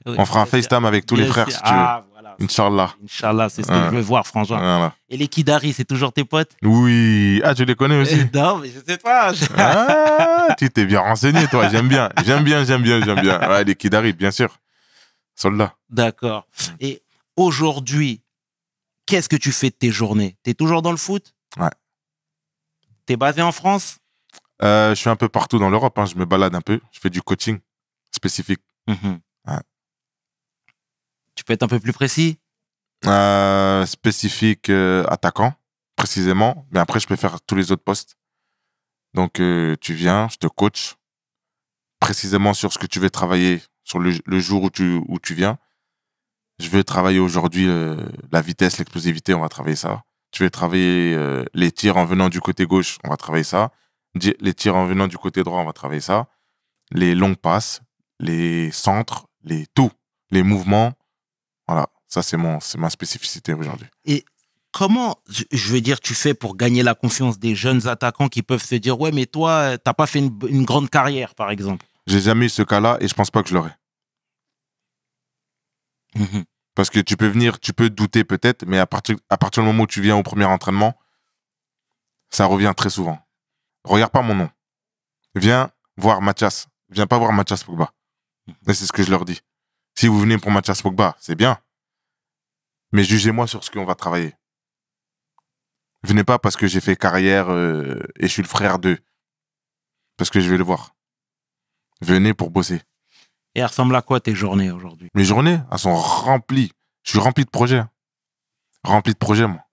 Oui, on fera un FaceTime avec tous les frères, si tu veux. Voilà. Inch'Allah. Inch'Allah, c'est ce que je veux voir, frangin. Voilà. Et les Kidari, c'est toujours tes potes? Oui. Ah, tu les connais aussi? Non, mais je sais pas. Ah, tu t'es bien renseigné, toi. J'aime bien. Ouais, les Kidari, bien sûr. Soldats. D'accord. Et aujourd'hui, qu'est-ce que tu fais de tes journées? T'es toujours dans le foot? Ouais. T'es basé en France? Je suis un peu partout dans l'Europe. Hein. Je me balade un peu. Je fais du coaching spécifique. Ouais. Tu peux être un peu plus précis? Spécifique attaquant, précisément. Mais après, je peux faire tous les autres postes. Donc, tu viens, je te coach précisément sur ce que tu veux travailler sur le jour où tu viens. Je veux travailler aujourd'hui la vitesse, l'explosivité, on va travailler ça. Tu veux travailler les tirs en venant du côté gauche, on va travailler ça. Les tirs en venant du côté droit, on va travailler ça. Les longues passes, les centres, tout. Les mouvements. Voilà, ça c'est ma spécificité aujourd'hui. Et comment, je veux dire, tu fais pour gagner la confiance des jeunes attaquants qui peuvent se dire, ouais, mais toi, t'as pas fait une grande carrière, par exemple? J'ai jamais eu ce cas-là et je pense pas que je l'aurai. Parce que tu peux douter peut-être, mais à partir du moment où tu viens au premier entraînement, ça revient très souvent. Regarde pas mon nom. Viens voir Mathias. Viens pas voir Mathias Pogba. Et c'est ce que je leur dis. Si vous venez pour Mathias Pogba, c'est bien. Mais jugez-moi sur ce qu'on va travailler. Venez pas parce que j'ai fait carrière et je suis le frère d'eux. Parce que je vais le voir. Venez pour bosser. Et elles ressemblent à quoi tes journées aujourd'hui? Mes journées, elles sont remplies. Je suis rempli de projets. Rempli de projets, moi.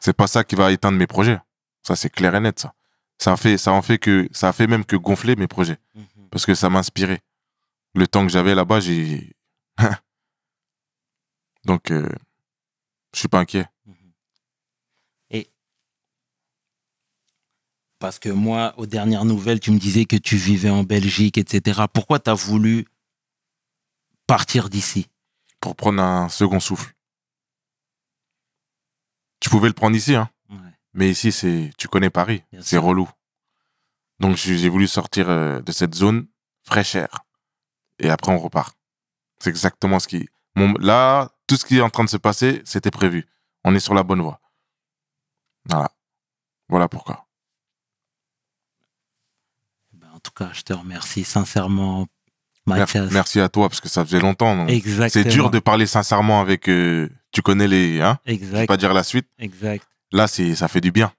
C'est pas ça qui va éteindre mes projets. Ça, c'est clair et net, ça. Ça a fait même que gonfler mes projets. Parce que ça m'a inspiré. Le temps que j'avais là-bas, j'ai... Donc, je suis pas inquiet. Et parce que moi, aux dernières nouvelles, tu me disais que tu vivais en Belgique, etc. Pourquoi tu as voulu partir d'ici? Pour prendre un second souffle. Tu pouvais le prendre ici, hein. Ouais. Mais ici, tu connais Paris. C'est relou. Donc, j'ai voulu sortir de cette zone fraîcheur. Et après, on repart. C'est exactement ce qui... Là, tout ce qui est en train de se passer, c'était prévu. On est sur la bonne voie. Voilà. Voilà pourquoi. En tout cas, je te remercie sincèrement, Merci, Mathias. merci à toi, parce que ça faisait longtemps. Donc. Exactement. C'est dur de parler sincèrement avec... tu connais les... Hein, je vais Exact. pas dire la suite. Exact. Là, ça fait du bien.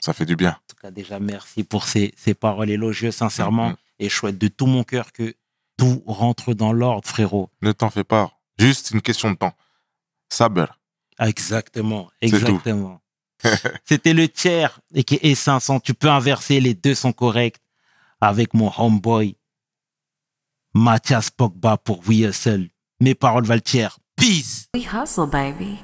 Ça fait du bien. En tout cas, déjà, merci pour ces paroles élogieuses, sincèrement. Mhm. Et je souhaite de tout mon cœur que tout rentre dans l'ordre, frérot. Ne t'en fais pas. Juste une question de temps. Saber. Exactement. C'est tout. Exactement. C'était le tiers et qui est 500. Tu peux inverser, les deux sont corrects. Avec mon homeboy, Mathias Pogba pour We Hustle. Mes paroles valent tiers. Peace! We hustle, baby.